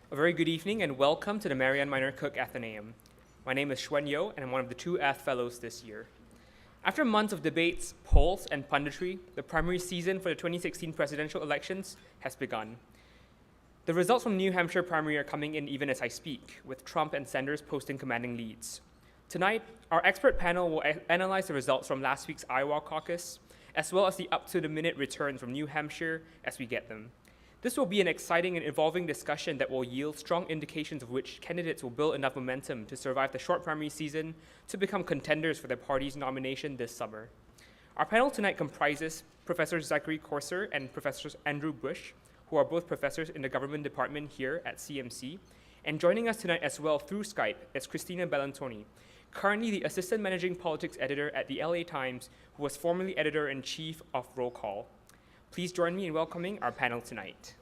A very good evening and welcome to the Marian Minor Cook Athenaeum. My name is Xuan Yo and I'm one of the 2 Ath Fellows this year. After months of debates, polls, and punditry, the primary season for the 2016 presidential elections has begun. The results from New Hampshire primary are coming in even as I speak, with Trump and Sanders posting commanding leads. Tonight, our expert panel will analyze the results from last week's Iowa caucus, as well as the up-to-the-minute returns from New Hampshire as we get them. This will be an exciting and evolving discussion that will yield strong indications of which candidates will build enough momentum to survive the short primary season to become contenders for their party's nomination this summer. Our panel tonight comprises Professor Zachary and Professor Andrew Bush, who are both professors in the government department here at CMC, and joining us tonight as well through Skype is Christina Bellantoni, currently the assistant managing politics editor at the LA Times, who was formerly editor-in-chief of Roll Call. Please join me in welcoming our panel tonight.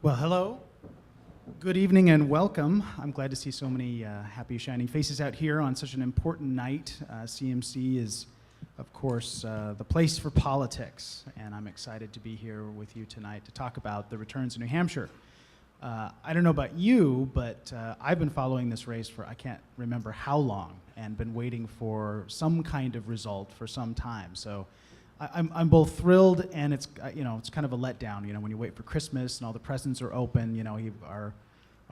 Well, hello. Good evening and welcome. I'm glad to see so many happy, shining faces out here on such an important night. CMC is, of course, the place for politics, and I'm excited to be here with you tonight to talk about the returns in New Hampshire. I don't know about you, but I've been following this race for I can't remember how long and been waiting for some kind of result for some time. So I'm both thrilled and it's kind of a letdown. When you wait for Christmas and all the presents are open, our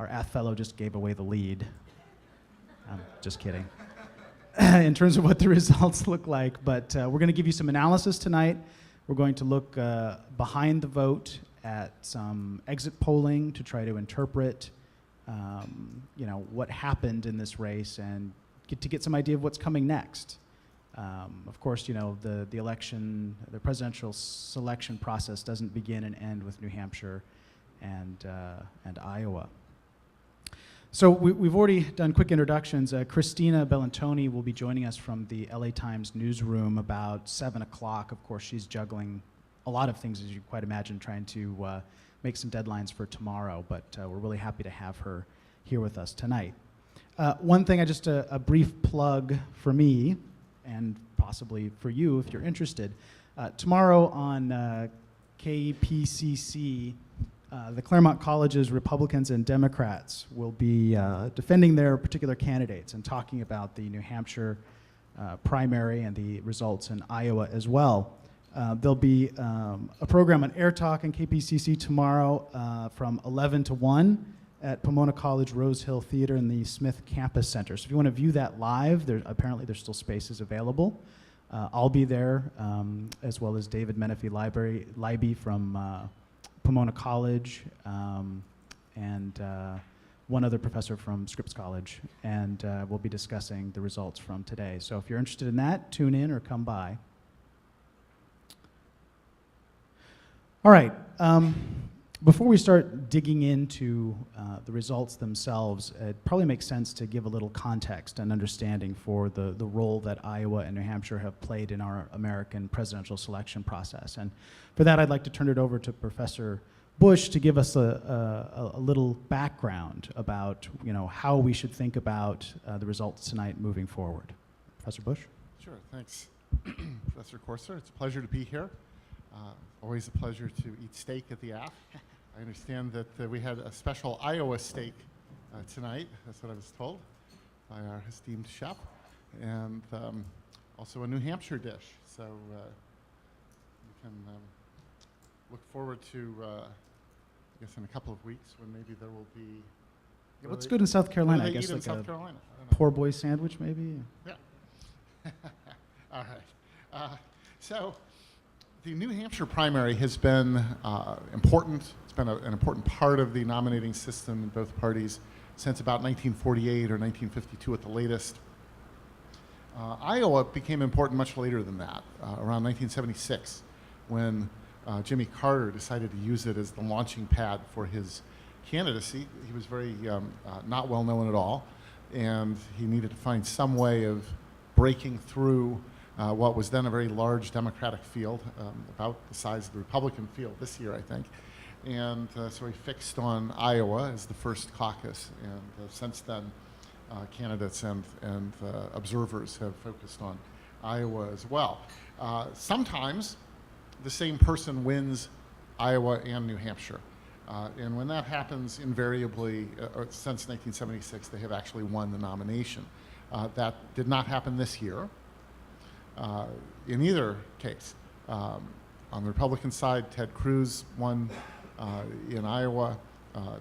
Ath fellow just gave away the lead. I'm just kidding. In terms of what the results look like, but we're going to give you some analysis tonight. We're going to look behind the vote at some exit polling to try to interpret, what happened in this race and get some idea of what's coming next. Of course, the election, the presidential selection process doesn't begin and end with New Hampshire and Iowa. So we've already done quick introductions. Christina Bellantoni will be joining us from the LA Times newsroom about 7 o'clock. Of course, she's juggling a lot of things, as you quite imagine, trying to make some deadlines for tomorrow, but we're really happy to have her here with us tonight. One thing, just a brief plug for me, and possibly for you if you're interested. Tomorrow on KPCC, the Claremont College's Republicans and Democrats will be defending their particular candidates and talking about the New Hampshire primary and the results in Iowa as well. There'll be a program on Air Talk and KPCC tomorrow from 11 to 1 at Pomona College Rose Hill Theater in the Smith Campus Center. So if you want to view that live, apparently there's still spaces available. I'll be there, as well as David Menifee Leiby from Pomona College, and one other professor from Scripps College, and we'll be discussing the results from today. So if you're interested in that, tune in or come by. All right, before we start digging into the results themselves, it probably makes sense to give a little context and understanding for the role that Iowa and New Hampshire have played in our American presidential selection process. And for that, I'd like to turn it over to Professor Bush to give us a little background about how we should think about the results tonight moving forward. Professor Bush? Sure, thanks, Professor Corser. It's a pleasure to be here. Always a pleasure to eat steak at the Ath. I understand that we had a special Iowa steak tonight. That's what I was told by our esteemed chef, and also a New Hampshire dish. So we can look forward to, I guess, in a couple of weeks when maybe there will be. Yeah, what's good in South Carolina? I guess like South a Carolina. Poor boy sandwich, maybe. Yeah. All right. So. The New Hampshire primary has been important. It's been an important part of the nominating system in both parties since about 1948 or 1952 at the latest. Iowa became important much later than that, around 1976, when Jimmy Carter decided to use it as the launching pad for his candidacy. He was very not well known at all, and he needed to find some way of breaking through what was then a very large Democratic field, about the size of the Republican field this year, I think. And so he fixed on Iowa as the first caucus. And since then, candidates and observers have focused on Iowa as well. Sometimes the same person wins Iowa and New Hampshire. And when that happens, invariably, since 1976, they have actually won the nomination. That did not happen this year. In either case, on the Republican side, Ted Cruz won in Iowa.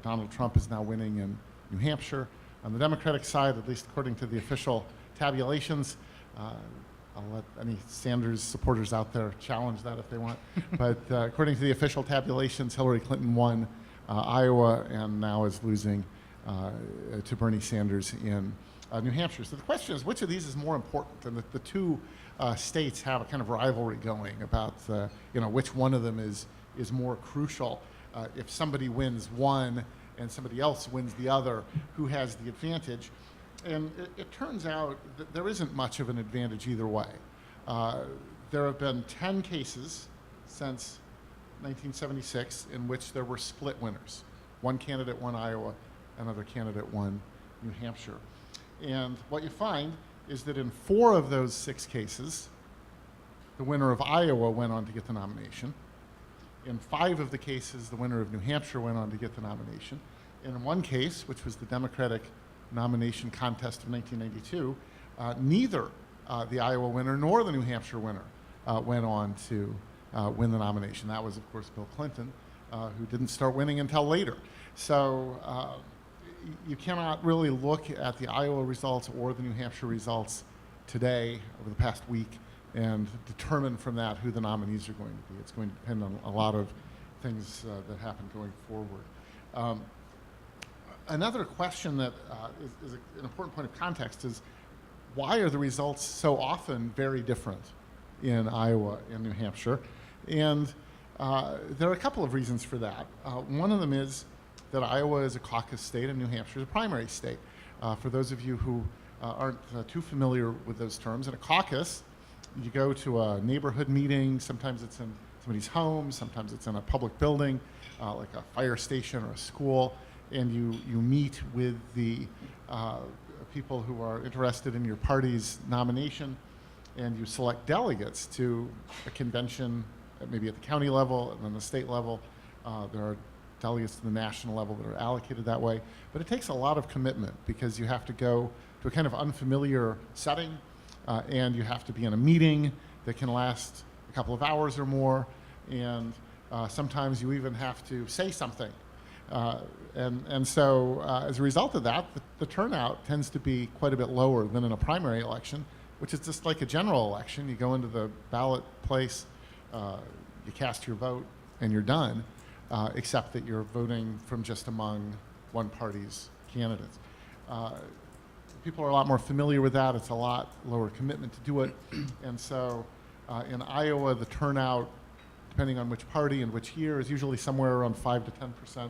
Donald Trump is now winning in New Hampshire. On the Democratic side, at least according to the official tabulations, I'll let any Sanders supporters out there challenge that if they want. But according to the official tabulations, Hillary Clinton won Iowa and now is losing to Bernie Sanders in New Hampshire. So the question is, which of these is more important? And the two states have a kind of rivalry going about which one of them is more crucial. If somebody wins one and somebody else wins the other, who has the advantage? And it turns out that there isn't much of an advantage either way. There have been 10 cases since 1976 in which there were split winners. One candidate won Iowa, another candidate won New Hampshire. And what you find is that in 4 of those 6 cases, the winner of Iowa went on to get the nomination. In 5 of the cases, the winner of New Hampshire went on to get the nomination. And in one case, which was the Democratic nomination contest of 1992, neither the Iowa winner nor the New Hampshire winner went on to win the nomination. That was, of course, Bill Clinton, who didn't start winning until later. So you cannot really look at the Iowa results or the New Hampshire results today over the past week and determine from that who the nominees are going to be. It's going to depend on a lot of things that happen going forward. Another question that is an important point of context is, why are the results so often very different in Iowa and New Hampshire? And there are a couple of reasons for that. One of them is that Iowa is a caucus state and New Hampshire is a primary state. For those of you who aren't too familiar with those terms, in a caucus, you go to a neighborhood meeting. Sometimes it's in somebody's home, sometimes it's in a public building, like a fire station or a school, and you meet with the people who are interested in your party's nomination, and you select delegates to a convention, maybe at the county level and then the state level. There are delegates to the national level that are allocated that way. But it takes a lot of commitment because you have to go to a kind of unfamiliar setting, and you have to be in a meeting that can last a couple of hours or more, and sometimes you even have to say something. And so as a result of that, the turnout tends to be quite a bit lower than in a primary election, which is just like a general election. You go into the ballot place, you cast your vote, and you're done, except that you're voting from just among one party's candidates. People are a lot more familiar with that. It's a lot lower commitment to do it. And so in Iowa, the turnout, depending on which party and which year, is usually somewhere around 5 to 10%.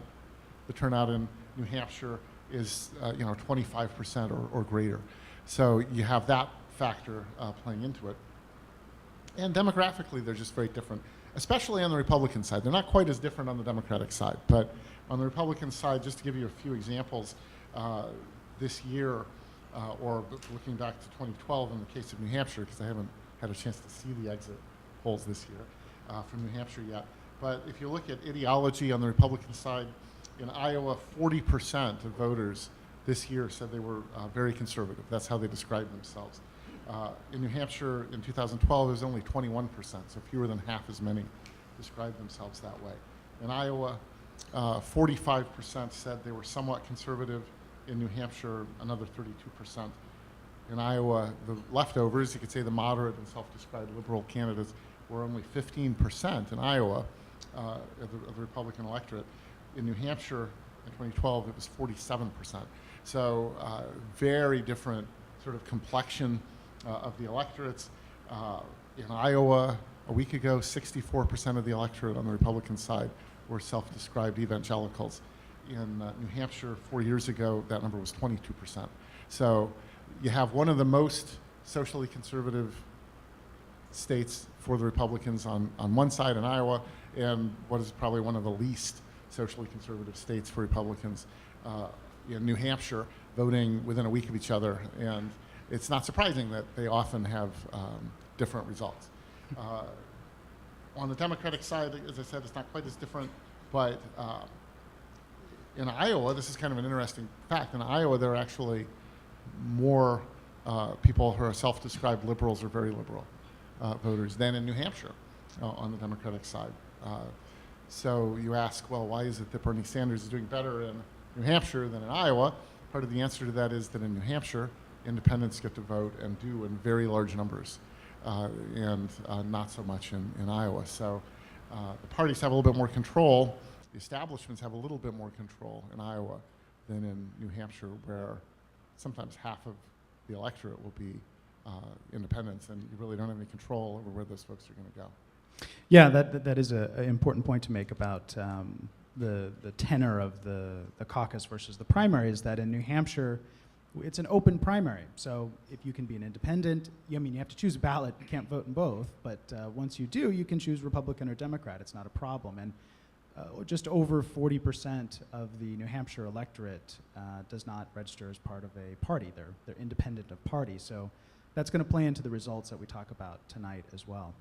The turnout in New Hampshire is 25% or greater. So you have that factor playing into it. And demographically, they're just very different, especially on the Republican side. They're not quite as different on the Democratic side, but on the Republican side, just to give you a few examples, this year, or looking back to 2012 in the case of New Hampshire, because I haven't had a chance to see the exit polls this year from New Hampshire yet. But if you look at ideology on the Republican side, in Iowa, 40% of voters this year said they were very conservative. That's how they described themselves. In New Hampshire in 2012, it was only 21%, so fewer than half as many described themselves that way. In Iowa, 45% said they were somewhat conservative. In New Hampshire, another 32%. In Iowa, the leftovers, you could say the moderate and self-described liberal candidates, were only 15% in Iowa of the Republican electorate. In New Hampshire in 2012, it was 47%. So very different sort of complexion of the electorates. In Iowa, a week ago, 64% of the electorate on the Republican side were self-described evangelicals. In New Hampshire 4 years ago, that number was 22%. So you have one of the most socially conservative states for the Republicans on one side in Iowa, and what is probably one of the least socially conservative states for Republicans in New Hampshire. voting within a week of each other, and it's not surprising that they often have different results. On the Democratic side, as I said, it's not quite as different, but in Iowa, this is kind of an interesting fact. In Iowa, there are actually more people who are self-described liberals or very liberal voters than in New Hampshire on the Democratic side. So you ask, well, why is it that Bernie Sanders is doing better in New Hampshire than in Iowa? Part of the answer to that is that in New Hampshire, independents get to vote and do in very large numbers, and not so much in Iowa. So the parties have a little bit more control. The establishments have a little bit more control in Iowa than in New Hampshire, where sometimes half of the electorate will be independents, and you really don't have any control over where those folks are going to go. Yeah, that is an important point to make about the tenor of the caucus versus the primary, is that in New Hampshire, it's an open primary. So if you can be an independent, you have to choose a ballot. You can't vote in both. But once you do, you can choose Republican or Democrat. It's not a problem. And just over 40% of the New Hampshire electorate does not register as part of a party. They're independent of party. So that's going to play into the results that we talk about tonight as well.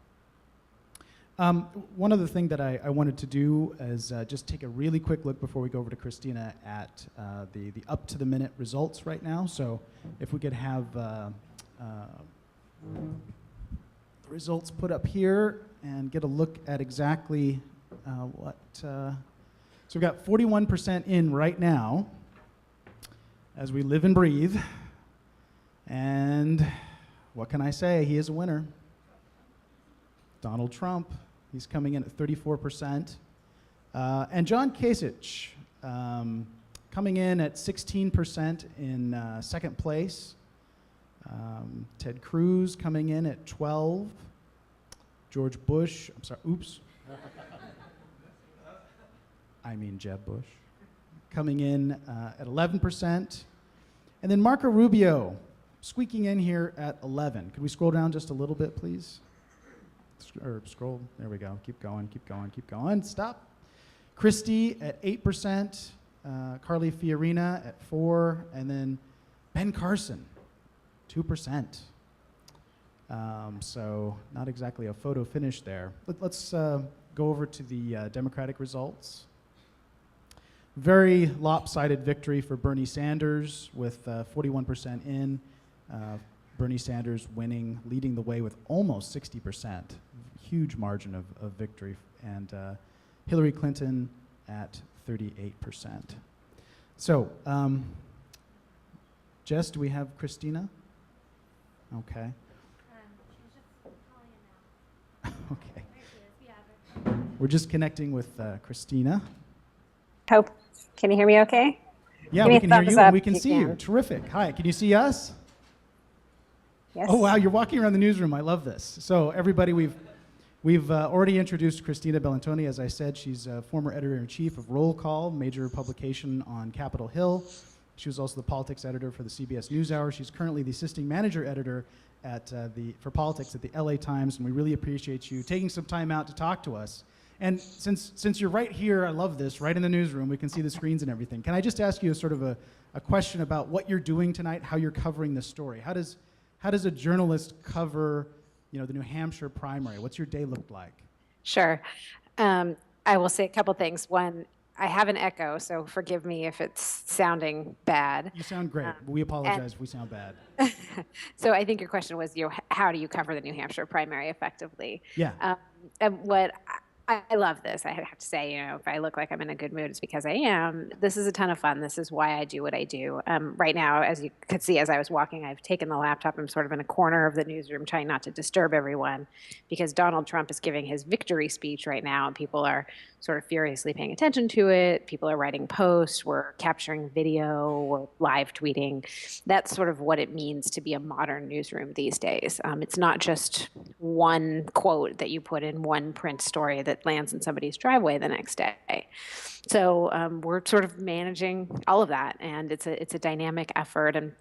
One other thing that I wanted to do is just take a really quick look before we go over to Christina at the up-to-the-minute results right now. So if we could have the results put up here and get a look at exactly what... so we've got 41% in right now as we live and breathe. And what can I say? He is a winner. Donald Trump, he's coming in at 34%. And John Kasich, coming in at 16% in second place. Ted Cruz coming in at 12. George Bush, I'm sorry, oops. I mean Jeb Bush, coming in at 11%. And then Marco Rubio, squeaking in here at 11. Could we scroll down just a little bit, please? Or scroll, there we go. Keep going, keep going, keep going. Stop. Christie at 8%, Carly Fiorina at 4%, and then Ben Carson, 2%. So not exactly a photo finish there. Let's go over to the Democratic results. Very lopsided victory for Bernie Sanders with 41% in. Bernie Sanders winning, leading the way with almost 60%. Huge margin of victory. And Hillary Clinton at 38%. So, Jess, do we have Christina? Okay. She's just calling in now. Okay. There she is. We have her. We're just connecting with Christina. Hope. Can you hear me okay? Yeah, Give me we a can hear thumbs you and up we can if see you you. can. Terrific. Hi, can you see us? Yes. Oh, wow, you're walking around the newsroom. I love this. So everybody, we've already introduced Christina Bellantoni. As I said, she's a former editor-in-chief of Roll Call, major publication on Capitol Hill. She was also the politics editor for the CBS NewsHour. She's currently the assisting manager editor at for politics at the LA Times, and we really appreciate you taking some time out to talk to us. And since you're right here, I love this, right in the newsroom, we can see the screens and everything. Can I just ask you a sort of a question about what you're doing tonight, how you're covering the story? How does a journalist cover, the New Hampshire primary? What's your day look like? Sure. I will say a couple things. One, I have an echo, so forgive me if it's sounding bad. You sound great. We apologize if we sound bad. So I think your question was, how do you cover the New Hampshire primary effectively? Yeah. And what I love this. I have to say, if I look like I'm in a good mood, it's because I am. This is a ton of fun. This is why I do what I do. Right now, as you could see as I was walking, I've taken the laptop. I'm sort of in a corner of the newsroom trying not to disturb everyone because Donald Trump is giving his victory speech right now, and people are sort of furiously paying attention to it. People are writing posts. We're capturing video. We're live tweeting. That's sort of what it means to be a modern newsroom these days. It's not just one quote that you put in one print story that lands in somebody's driveway the next day. So we're sort of managing all of that, and it's a dynamic effort. And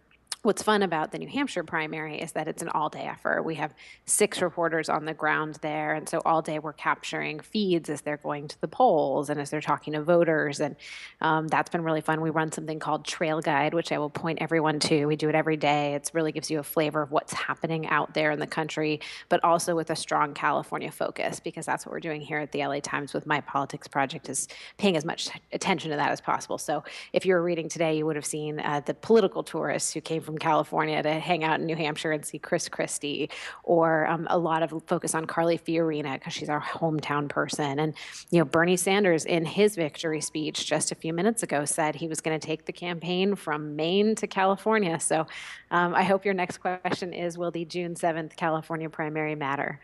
What's fun about the New Hampshire primary is that it's an all-day effort. We have 6 reporters on the ground there, and so all day we're capturing feeds as they're going to the polls and as they're talking to voters, and that's been really fun. We run something called Trail Guide, which I will point everyone to. We do it every day. It really gives you a flavor of what's happening out there in the country, but also with a strong California focus, because that's what we're doing here at the LA Times with My Politics Project, is paying as much attention to that as possible. So if you were reading today, you would have seen the political tourists who came from California to hang out in New Hampshire and see Chris Christie, or a lot of focus on Carly Fiorina because she's our hometown person. And Bernie Sanders, in his victory speech just a few minutes ago, said he was going to take the campaign from Maine to California. So I hope your next question is, will the June 7th California primary matter?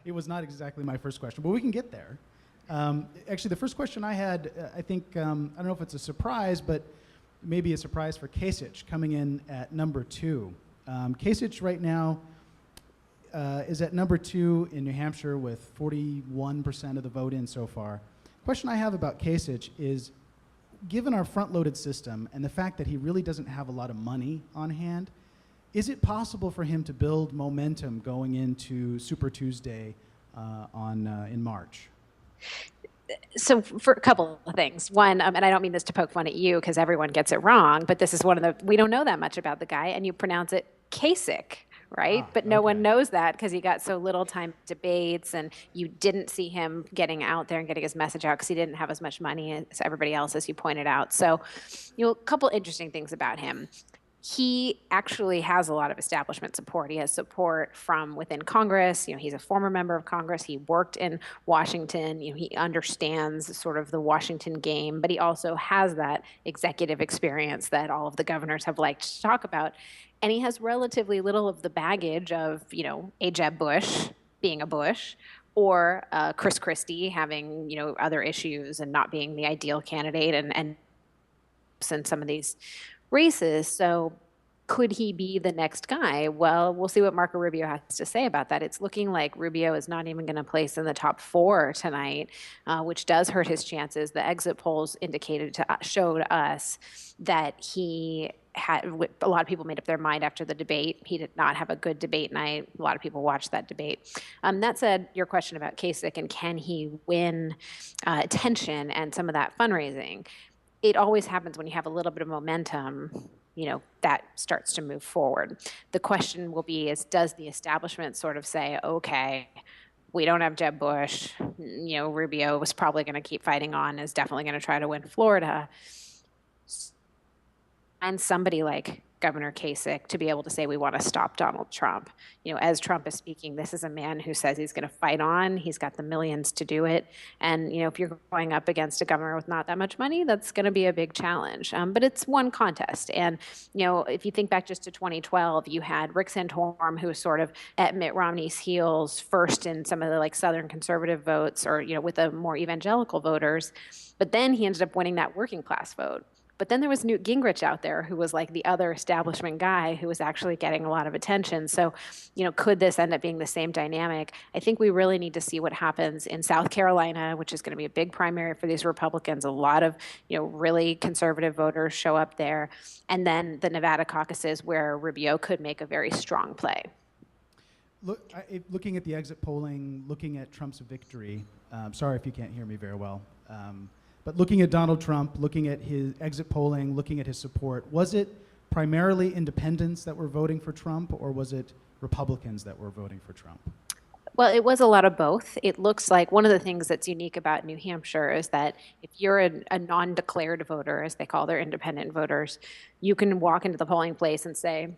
It was not exactly my first question, but we can get there. Actually, the first question I had, I think, I don't know if it's a surprise, but maybe a surprise for Kasich coming in at number 2. Kasich right now is at number 2 in New Hampshire with 41% of the vote in so far. Question I have about Kasich is, given our front-loaded system and the fact that he really doesn't have a lot of money on hand, is it possible for him to build momentum going into Super Tuesday in March? So for a couple of things. One, and I don't mean this to poke fun at you because everyone gets it wrong, but this is we don't know that much about the guy, and you pronounce it Kasich, right? But no one knows that because he got so little time debates, and you didn't see him getting out there and getting his message out because he didn't have as much money as everybody else, as you pointed out. So, a couple interesting things about him. He actually has a lot of establishment support. He has support from within Congress. He's a former member of Congress. He worked in Washington. He understands sort of the Washington game, but he also has that executive experience that all of the governors have liked to talk about. And he has relatively little of the baggage of, a Jeb Bush being a Bush, or Chris Christie having, other issues and not being the ideal candidate and some of these races. So could he be the next guy? Well, we'll see what Marco Rubio has to say about that. It's looking like Rubio is not even going to place in the top 4 tonight, which does hurt his chances. The exit polls showed us that he had, a lot of people made up their mind after the debate. He did not have a good debate night. A lot of people watched that debate. That said, your question about Kasich and can he win attention and some of that fundraising, it always happens when you have a little bit of momentum, that starts to move forward. The question will be does the establishment sort of say, okay, we don't have Jeb Bush, Rubio was probably going to keep fighting on, is definitely going to try to win Florida. And somebody like Governor Kasich to be able to say we want to stop Donald Trump. As Trump is speaking, this is a man who says he's going to fight on. He's got the millions to do it. And, if you're going up against a governor with not that much money, that's going to be a big challenge. But it's one contest. And, if you think back just to 2012, you had Rick Santorum, who was sort of at Mitt Romney's heels first in some of the Southern conservative votes, or, with the more evangelical voters. But then he ended up winning that working class vote. But then there was Newt Gingrich out there who was like the other establishment guy who was actually getting a lot of attention. So, could this end up being the same dynamic? I think we really need to see what happens in South Carolina, which is going to be a big primary for these Republicans. A lot of, really conservative voters show up there. And then the Nevada caucuses where Rubio could make a very strong play. Looking at the exit polling, looking at Trump's victory, sorry if you can't hear me very well. But looking at Donald Trump, looking at his exit polling, looking at his support, was it primarily independents that were voting for Trump, or was it Republicans that were voting for Trump? Well, it was a lot of both. It looks like one of the things that's unique about New Hampshire is that if you're a non-declared voter, as they call their independent voters, you can walk into the polling place and say,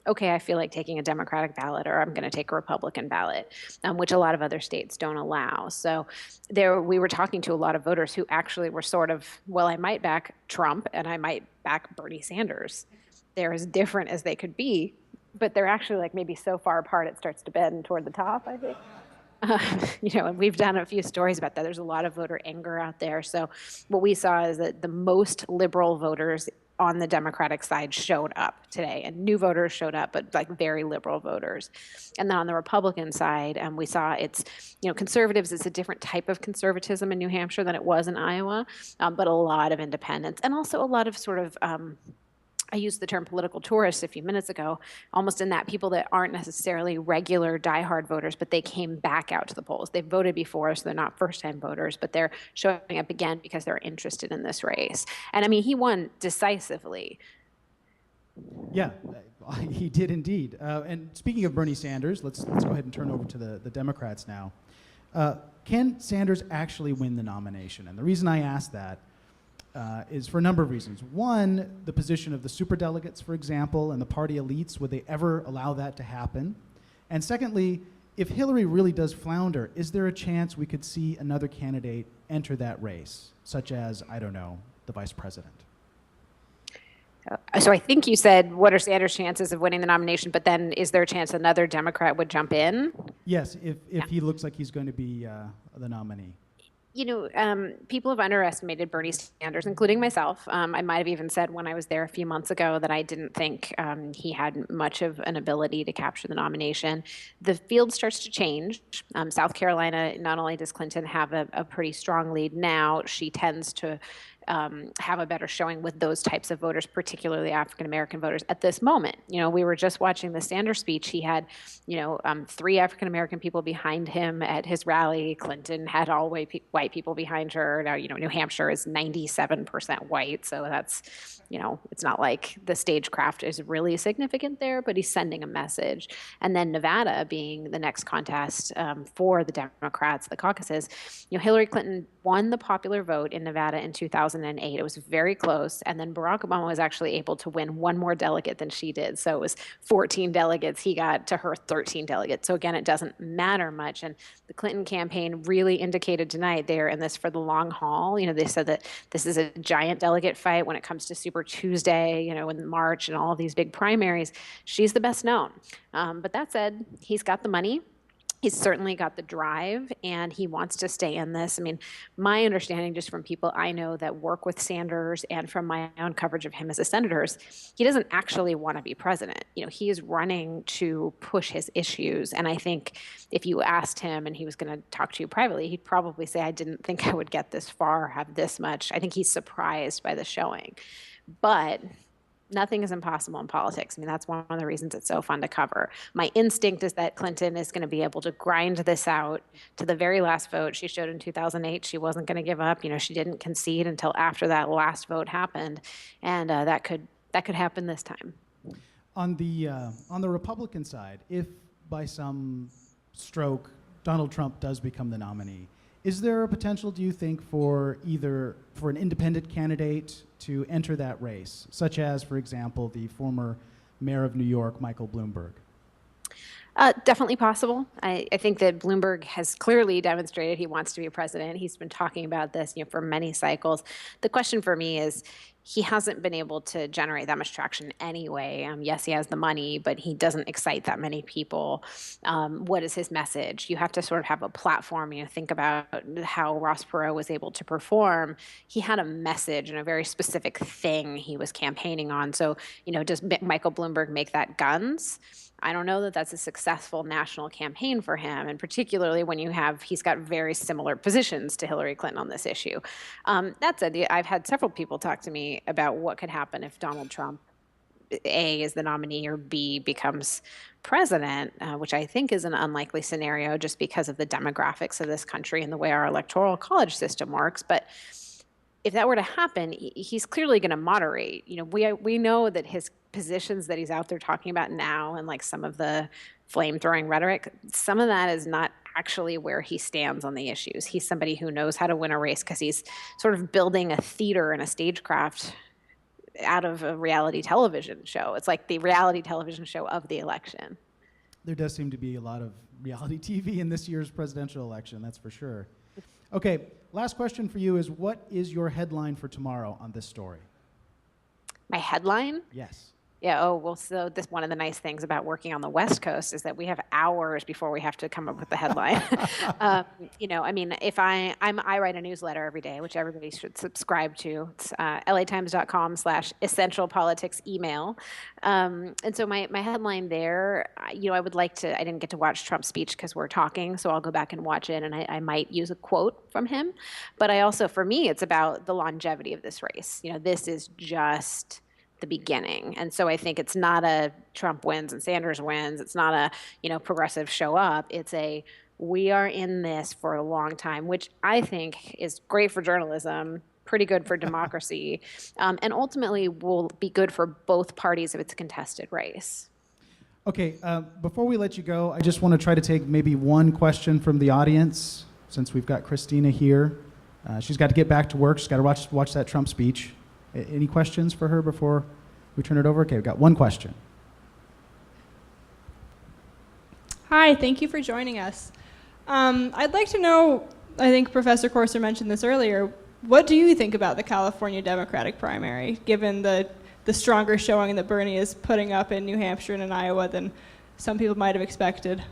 okay, I feel like taking a Democratic ballot, or I'm going to take a Republican ballot, which a lot of other states don't allow. So we were talking to a lot of voters who actually were sort of, well, I might back Trump and I might back Bernie Sanders. They're as different as they could be, but they're actually maybe so far apart it starts to bend toward the top, I think. And we've done a few stories about that. There's a lot of voter anger out there. So what we saw is that the most liberal voters on the Democratic side showed up today, and new voters showed up, but very liberal voters. And then on the Republican side, we saw it's, conservatives, it's a different type of conservatism in New Hampshire than it was in Iowa, but a lot of independents, and also a lot of sort of I used the term political tourists a few minutes ago, almost in that people that aren't necessarily regular diehard voters, but they came back out to the polls. They voted before, so they're not first-time voters, but they're showing up again because they're interested in this race. And I mean, he won decisively. Yeah, he did indeed. And speaking of Bernie Sanders, let's go ahead and turn over to the Democrats now. Can Sanders actually win the nomination? And the reason I ask that is for a number of reasons. One, the position of the superdelegates, for example, and the party elites, would they ever allow that to happen? And secondly, if Hillary really does flounder, is there a chance we could see another candidate enter that race, such as, I don't know, the vice president? So I think you said, what are Sanders' chances of winning the nomination? But then is there a chance another Democrat would jump in? Yes, if he looks like he's going to be the nominee. You know, people have underestimated Bernie Sanders, including myself. I might have even said when I was there a few months ago that I didn't think he had much of an ability to capture the nomination. The field starts to change. South Carolina, not only does Clinton have a pretty strong lead now, she tends to have a better showing with those types of voters, particularly African-American voters at this moment. You know, we were just watching the Sanders speech. He had, 3 African-American people behind him at his rally. Clinton had all white people behind her. Now, New Hampshire is 97% white. So that's, it's not like the stagecraft is really significant there, but he's sending a message. And then Nevada being the next contest for the Democrats, the caucuses, Hillary Clinton won the popular vote in Nevada in 2008. It was very close. And then Barack Obama was actually able to win one more delegate than she did. So it was 14 delegates. He got to her 13 delegates. So again, it doesn't matter much. And the Clinton campaign really indicated tonight they're in this for the long haul. They said that this is a giant delegate fight when it comes to Super Tuesday, in March and all of these big primaries. She's the best known. But that said, he's got the money. He's certainly got the drive, and he wants to stay in this. I mean, my understanding just from people I know that work with Sanders and from my own coverage of him as a senator, he doesn't actually want to be president. He is running to push his issues. And I think if you asked him and he was going to talk to you privately, he'd probably say, I didn't think I would get this far, have this much. I think he's surprised by the showing. But nothing is impossible in politics. I mean, that's one of the reasons it's so fun to cover. My instinct is that Clinton is going to be able to grind this out to the very last vote. She showed in 2008 she wasn't going to give up. She didn't concede until after that last vote happened, and that could happen this time. On the Republican side, if by some stroke Donald Trump does become the nominee, is there a potential, do you think, for an independent candidate to enter that race, such as, for example, the former mayor of New York, Michael Bloomberg? Definitely possible. I think that Bloomberg has clearly demonstrated he wants to be president. He's been talking about this, for many cycles. The question for me is, he hasn't been able to generate that much traction anyway. Yes, he has the money, but he doesn't excite that many people. What is his message? You have to sort of have a platform. Think about how Ross Perot was able to perform. He had a message and a very specific thing he was campaigning on. So, does Michael Bloomberg make that guns? I don't know that that's a successful national campaign for him, and particularly when he's got very similar positions to Hillary Clinton on this issue. That said, I've had several people talk to me about what could happen if Donald Trump, A, is the nominee, or B, becomes president, which I think is an unlikely scenario just because of the demographics of this country and the way our electoral college system works. But if that were to happen, he's clearly going to moderate. We know that his positions that he's out there talking about now and like some of the flame-throwing rhetoric, some of that is not actually where he stands on the issues. He's somebody who knows how to win a race because he's sort of building a theater and a stagecraft out of a reality television show. It's like the reality television show of the election. There does seem to be a lot of reality TV in this year's presidential election, that's for sure. Okay, last question for you is, what is your headline for tomorrow on this story? My headline? Yes. Yeah, so one of the nice things about working on the West Coast is that we have hours before we have to come up with the headline. If I write a newsletter every day, which everybody should subscribe to. It's latimes.com/essential politics email. And so my headline there, I didn't get to watch Trump's speech because we're talking, so I'll go back and watch it, and I might use a quote from him. But for me, it's about the longevity of this race. This is just the beginning. And so I think it's not a Trump wins and Sanders wins. It's not a, progressive show up. It's a, we are in this for a long time, which I think is great for journalism, pretty good for democracy, and ultimately will be good for both parties if it's a contested race. Okay, before we let you go, I just want to try to take maybe one question from the audience, since we've got Christina here. She's got to get back to work. She's got to watch that Trump speech. Any questions for her before we turn it over? Okay, we've got one question. Hi, thank you for joining us. I'd like to know, I think Professor Courser mentioned this earlier, what do you think about the California Democratic primary, given the stronger showing that Bernie is putting up in New Hampshire and in Iowa than some people might have expected?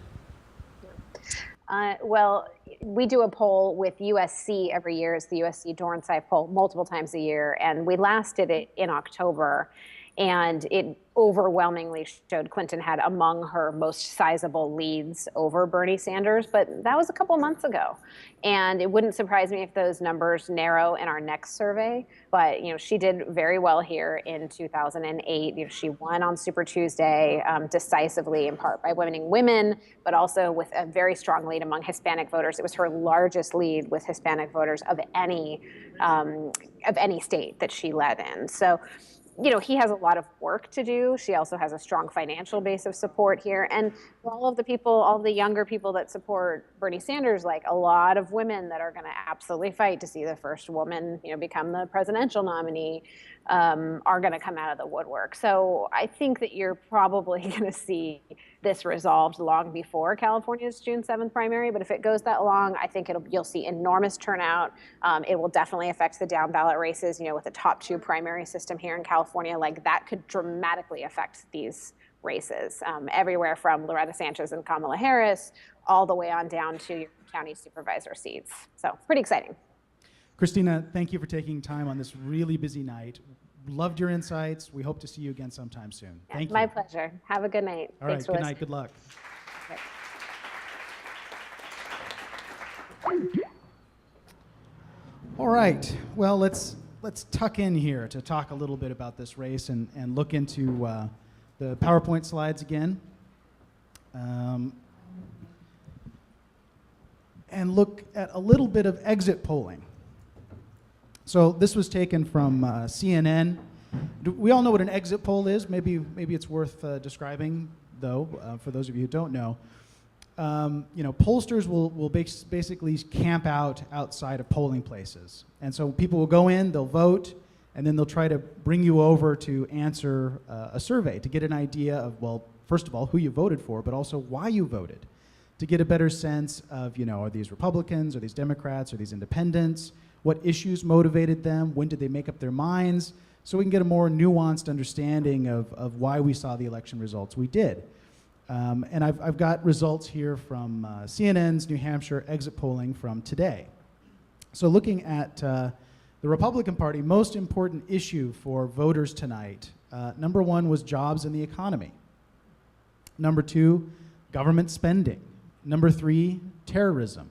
Well, we do a poll with USC every year. It's the USC Dornsife poll multiple times a year. And we last did it in October. And it overwhelmingly showed Clinton had among her most sizable leads over Bernie Sanders. But that was a couple months ago. And it wouldn't surprise me if those numbers narrow in our next survey. But, she did very well here in 2008. She won on Super Tuesday decisively, in part by winning women, but also with a very strong lead among Hispanic voters. It was her largest lead with Hispanic voters of any state that she led in. So, he has a lot of work to do. She also has a strong financial base of support here. And all of the younger people that support Bernie Sanders, like a lot of women that are going to absolutely fight to see the first woman, become the presidential nominee, are going to come out of the woodwork. So I think that you're probably going to see this resolved long before California's June 7th primary. But if it goes that long, I think you'll see enormous turnout. It will definitely affect the down ballot races, with the top two primary system here in California. Like that could dramatically affect these races, everywhere from Loretta Sanchez and Kamala Harris all the way on down to your county supervisor seats. So pretty exciting. Christina, thank you for taking time on this really busy night. Loved your insights. We hope to see you again sometime soon. Yeah, Thank you. My pleasure. Have a good night. All right, good night. Good luck. Okay. All right. Well, let's tuck in here to talk a little bit about this race and look into the PowerPoint slides again. And look at a little bit of exit polling. So this was taken from CNN. We all know what an exit poll is. Maybe it's worth describing, though, for those of you who don't know. Pollsters will basically camp out outside of polling places. And so people will go in, they'll vote, and then they'll try to bring you over to answer a survey to get an idea of, well, first of all, who you voted for, but also why you voted, to get a better sense of, are these Republicans, are these Democrats, are these independents, what issues motivated them, when did they make up their minds, so we can get a more nuanced understanding of why we saw the election results we did. And I've got results here from CNN's New Hampshire exit polling from today. So looking at the Republican Party, most important issue for voters tonight, number one was jobs and the economy. Number two, government spending. Number three, terrorism.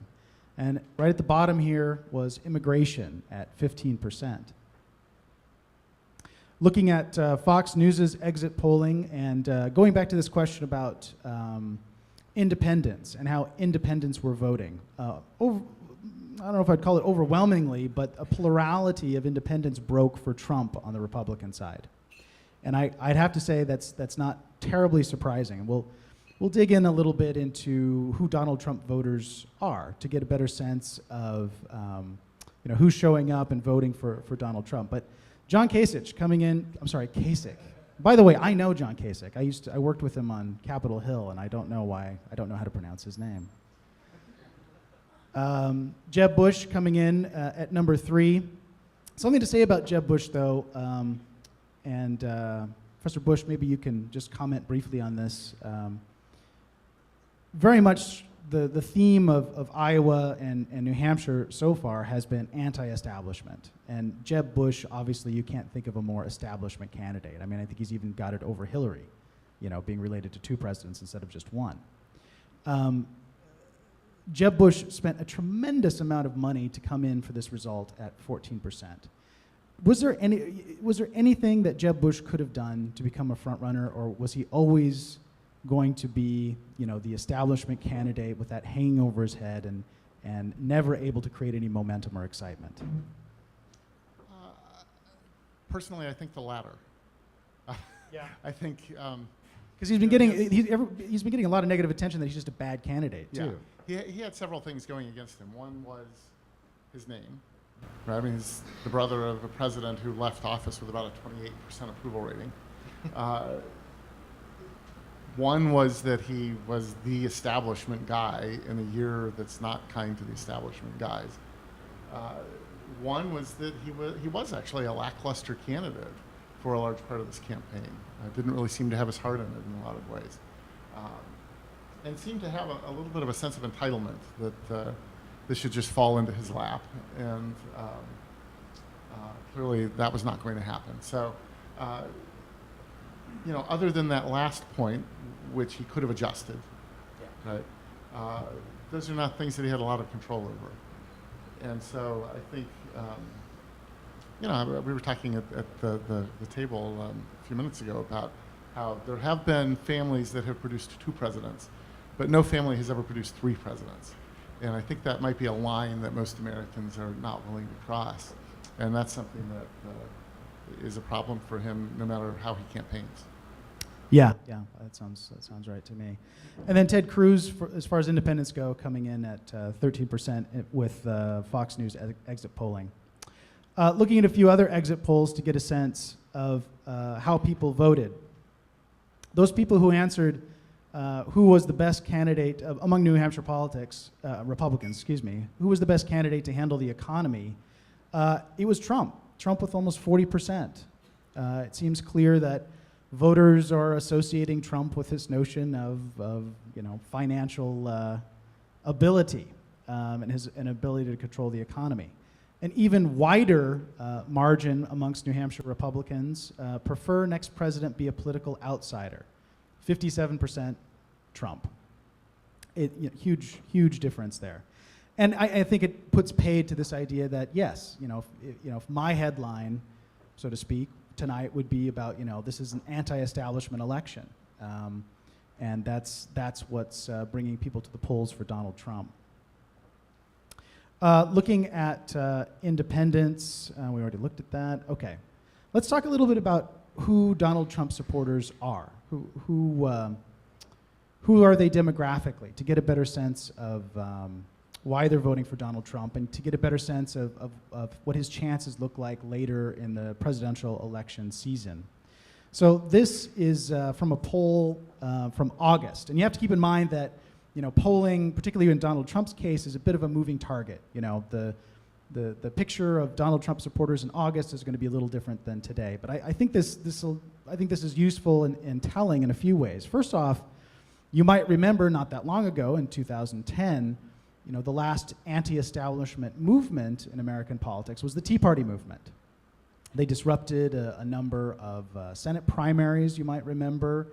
And right at the bottom here was immigration at 15%. Looking at Fox News's exit polling and going back to this question about independents and how independents were voting. I don't know if I'd call it overwhelmingly, but a plurality of independents broke for Trump on the Republican side. And I'd have to say that's not terribly surprising. We'll dig in a little bit into who Donald Trump voters are to get a better sense of who's showing up and voting for Donald Trump. But John Kasich coming in, Kasich. By the way, I know John Kasich. I worked with him on Capitol Hill, and I don't know how to pronounce his name. Jeb Bush coming in at number 3. Something to say about Jeb Bush, though, and Professor Bush, maybe you can just comment briefly on this. Very much the theme of Iowa and New Hampshire so far has been anti-establishment. And Jeb Bush, obviously, you can't think of a more establishment candidate. I mean, I think he's even got it over Hillary, being related to 2 presidents instead of just 1. Jeb Bush spent a tremendous amount of money to come in for this result at 14%. was there anything that Jeb Bush could have done to become a front runner, or was he always going to be, the establishment candidate with that hanging over his head and never able to create any momentum or excitement? Personally, I think the latter. Yeah. I think because he's been getting a lot of negative attention that he's just a bad candidate too. He had several things going against him. One was his name. Right? I mean, he's the brother of a president who left office with about a 28% approval rating. One was that he was the establishment guy in a year that's not kind to the establishment guys. One was that he was actually a lackluster candidate for a large part of this campaign. Didn't really seem to have his heart in it in a lot of ways. And seemed to have a little bit of a sense of entitlement that this should just fall into his lap. And clearly that was not going to happen. So, other than that last point, which he could have adjusted, right? Those are not things that he had a lot of control over. And so I think, we were talking at the table a few minutes ago about how there have been families that have produced 2 presidents, but no family has ever produced 3 presidents. And I think that might be a line that most Americans are not willing to cross. And that's something that is a problem for him no matter how he campaigns. Yeah, that sounds right to me. And then Ted Cruz, as far as independents go, coming in at 13% with Fox News exit polling. Looking at a few other exit polls to get a sense of how people voted. Those people who answered who was the best candidate among New Hampshire Republicans, who was the best candidate to handle the economy, it was Trump. Trump with almost 40%. It seems clear that voters are associating Trump with this notion of financial ability and his ability to control the economy. An even wider margin amongst New Hampshire Republicans prefer next president be a political outsider. 57% Trump. Huge difference there. And I think it puts paid to this idea that yes, if my headline, so to speak, tonight would be about this is an anti-establishment election, and that's what's bringing people to the polls for Donald Trump. Looking at independents, we already looked at that. Okay, let's talk a little bit about who Donald Trump supporters are. Who are they demographically, to get a better sense of why they're voting for Donald Trump, and to get a better sense of what his chances look like later in the presidential election season. So this is from a poll from August. And you have to keep in mind that polling, particularly in Donald Trump's case, is a bit of a moving target. The picture of Donald Trump supporters in August is going to be a little different than today. But I think this is useful and telling in a few ways. First off, you might remember not that long ago in 2010, the last anti-establishment movement in American politics was the Tea Party movement. They disrupted a number of Senate primaries, you might remember.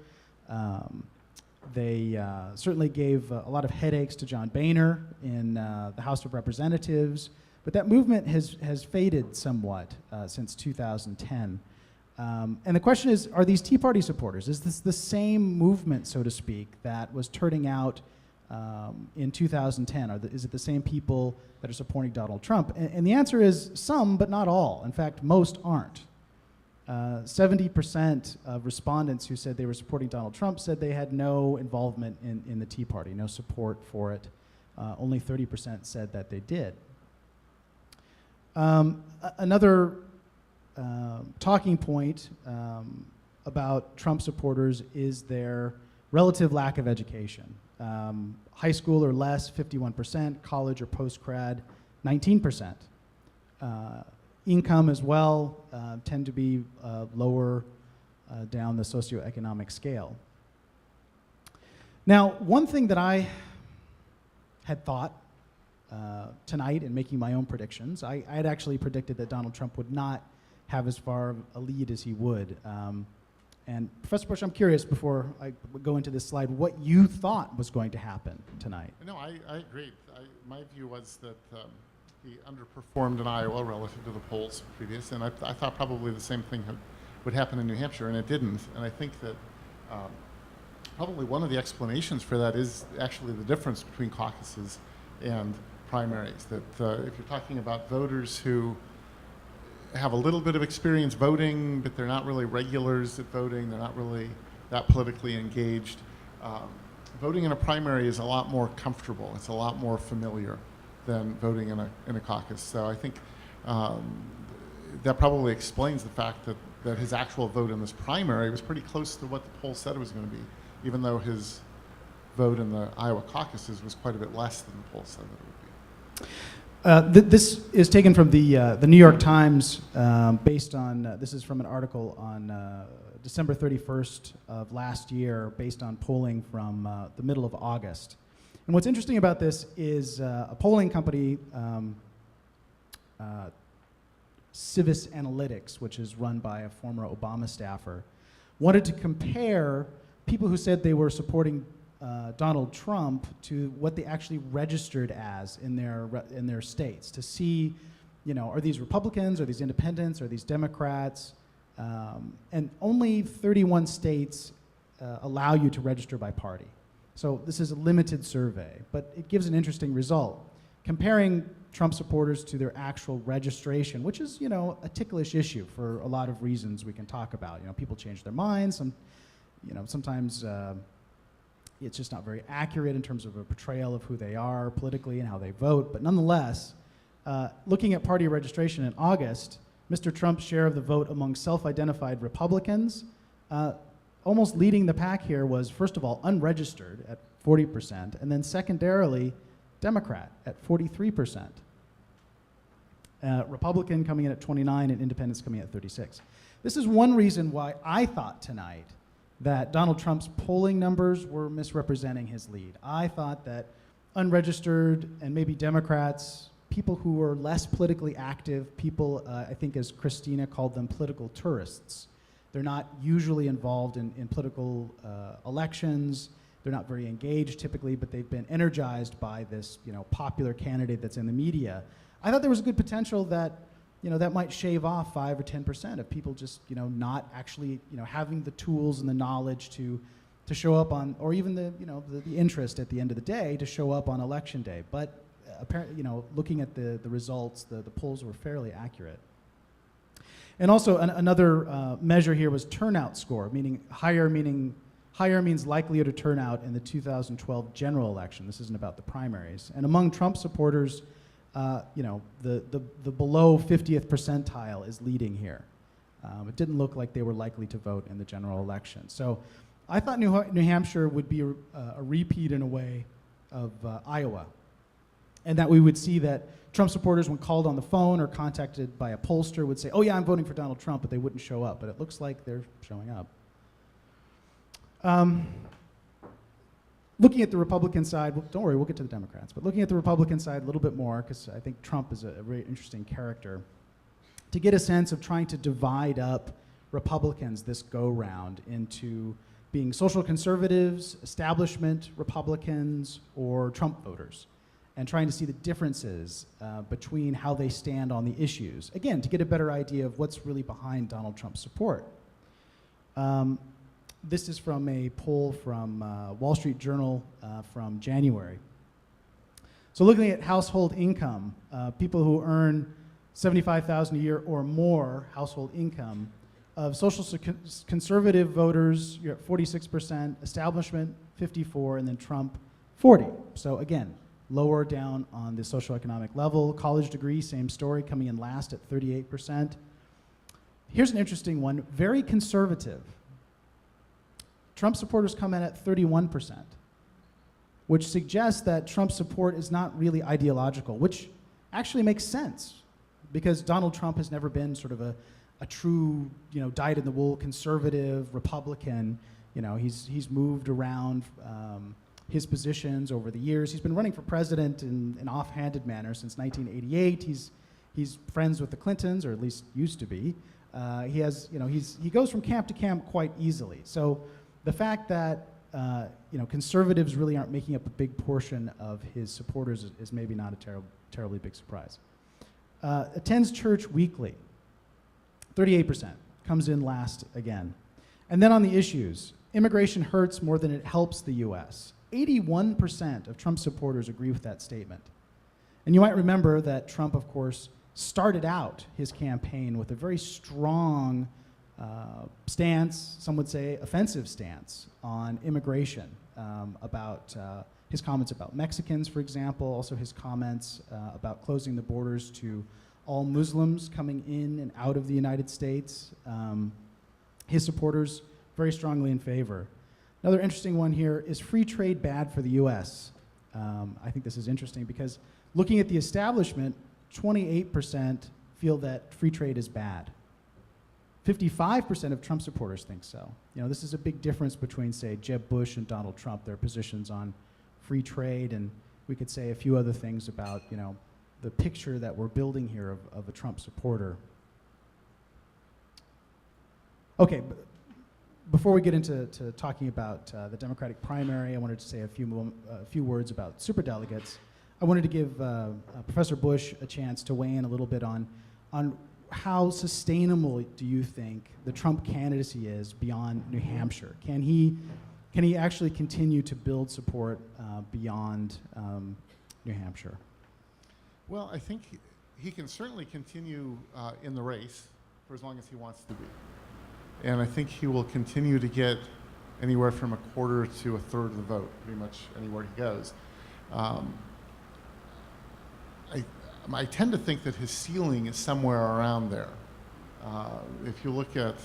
They certainly gave a lot of headaches to John Boehner in the House of Representatives, but that movement has faded somewhat since 2010. And the question is, are these Tea Party supporters? Is this the same movement, so to speak, that was turning out in 2010? Is it the same people that are supporting Donald Trump? And the answer is some, but not all. In fact, most aren't. 70% of respondents who said they were supporting Donald Trump said they had no involvement in the Tea Party, no support for it. Only 30% said that they did. Another talking point about Trump supporters is their relative lack of education. High school or less, 51%, college or post-grad, 19%. Income as well tend to be lower down the socioeconomic scale. Now, one thing that I had thought tonight in making my own predictions, I had actually predicted that Donald Trump would not have as far a lead as he would. And Professor Bush, I'm curious, before I go into this slide, what you thought was going to happen tonight. No, I agree. My view was that he underperformed in Iowa relative to the polls previous, and I thought probably the same thing would happen in New Hampshire, and it didn't. And I think that probably one of the explanations for that is actually the difference between caucuses and primaries. That if you're talking about voters who have a little bit of experience voting, but they're not really regulars at voting, they're not really that politically engaged, voting in a primary is a lot more comfortable. It's a lot more familiar than voting in a caucus. So I think that probably explains the fact that his actual vote in this primary was pretty close to what the poll said it was going to be, even though his vote in the Iowa caucuses was quite a bit less than the poll said that it would be. This is taken from the New York Times, based on, this is from an article on December 31st of last year, based on polling from the middle of August. And what's interesting about this is a polling company, Civis Analytics, which is run by a former Obama staffer, wanted to compare people who said they were supporting Donald Trump to what they actually registered as in their states, to see, are these Republicans, are these independents, are these Democrats? And only 31 states allow you to register by party. So this is a limited survey, but it gives an interesting result. Comparing Trump supporters to their actual registration, which is, a ticklish issue for a lot of reasons we can talk about. People change their minds. Sometimes it's just not very accurate in terms of a portrayal of who they are politically and how they vote. But nonetheless, looking at party registration in August, Mr. Trump's share of the vote among self-identified Republicans, almost leading the pack here was, first of all, unregistered at 40%, and then secondarily, Democrat at 43%. Republican coming in at 29, and independents coming in at 36. This is one reason why I thought tonight that Donald Trump's polling numbers were misrepresenting his lead. I thought that unregistered and maybe Democrats, people who were less politically active, people, I think as Christina called them, political tourists. They're not usually involved in political elections. They're not very engaged typically, but they've been energized by this, popular candidate that's in the media. I thought there was a good potential that, that might shave off 5 or 10% of people just, not actually, having the tools and the knowledge to show up on, or even the interest at the end of the day to show up on election day. But apparently, looking at the results, the polls were fairly accurate. And also another measure here was turnout score, meaning higher means likelier to turn out in the 2012 general election. This isn't about the primaries. And among Trump supporters, the below 50th percentile is leading here. It didn't look like they were likely to vote in the general election. So I thought New Hampshire would be a repeat in a way of Iowa, and that we would see that Trump supporters, when called on the phone or contacted by a pollster, would say, oh yeah, I'm voting for Donald Trump, but they wouldn't show up. But it looks like they're showing up. Looking at the Republican side, well, don't worry, we'll get to the Democrats, but looking at the Republican side a little bit more, because I think Trump is a very interesting character, to get a sense of trying to divide up Republicans this go-round into being social conservatives, establishment Republicans, or Trump voters, and trying to see the differences between how they stand on the issues. Again, to get a better idea of what's really behind Donald Trump's support. This is from a poll from Wall Street Journal from January. So looking at household income, people who earn $75,000 a year or more household income, of social conservative voters, you're at 46%, establishment 54%, and then Trump 40%. So again, lower down on the socioeconomic level. College degree, same story, coming in last at 38%. Here's an interesting one, very conservative. Trump supporters come in at 31%, which suggests that Trump's support is not really ideological, which actually makes sense, because Donald Trump has never been sort of a true, dyed-in-the-wool conservative Republican. He's moved around his positions over the years. He's been running for president in an offhanded manner since 1988. He's friends with the Clintons, or at least used to be. He goes from camp to camp quite easily. So the fact that conservatives really aren't making up a big portion of his supporters is maybe not a terribly big surprise. attends church weekly. 38% comes in last again. And then on the issues, immigration hurts more than it helps the US. 81% of Trump supporters agree with that statement. And you might remember that Trump, of course, started out his campaign with a very strong stance, some would say offensive stance, on immigration, about his comments about Mexicans, for example, also his comments about closing the borders to all Muslims coming in and out of the United States. His supporters very strongly in favor. Another interesting one here, is free trade bad for the US? I think this is interesting because looking at the establishment, 28% feel that free trade is bad. 55% of Trump supporters think so. You know, this is a big difference between, say, Jeb Bush and Donald Trump, their positions on free trade, and we could say a few other things about, you know, the picture that we're building here of a Trump supporter. Okay, before we get into talking about the Democratic primary, I wanted to say a few words about superdelegates. I wanted to give Professor Bush a chance to weigh in a little bit on how sustainable do you think the Trump candidacy is beyond New Hampshire? Can he actually continue to build support beyond New Hampshire? Well, I think he can certainly continue in the race for as long as he wants to be. And I think he will continue to get anywhere from a quarter to a third of the vote, pretty much anywhere he goes. I tend to think that his ceiling is somewhere around there. If you look at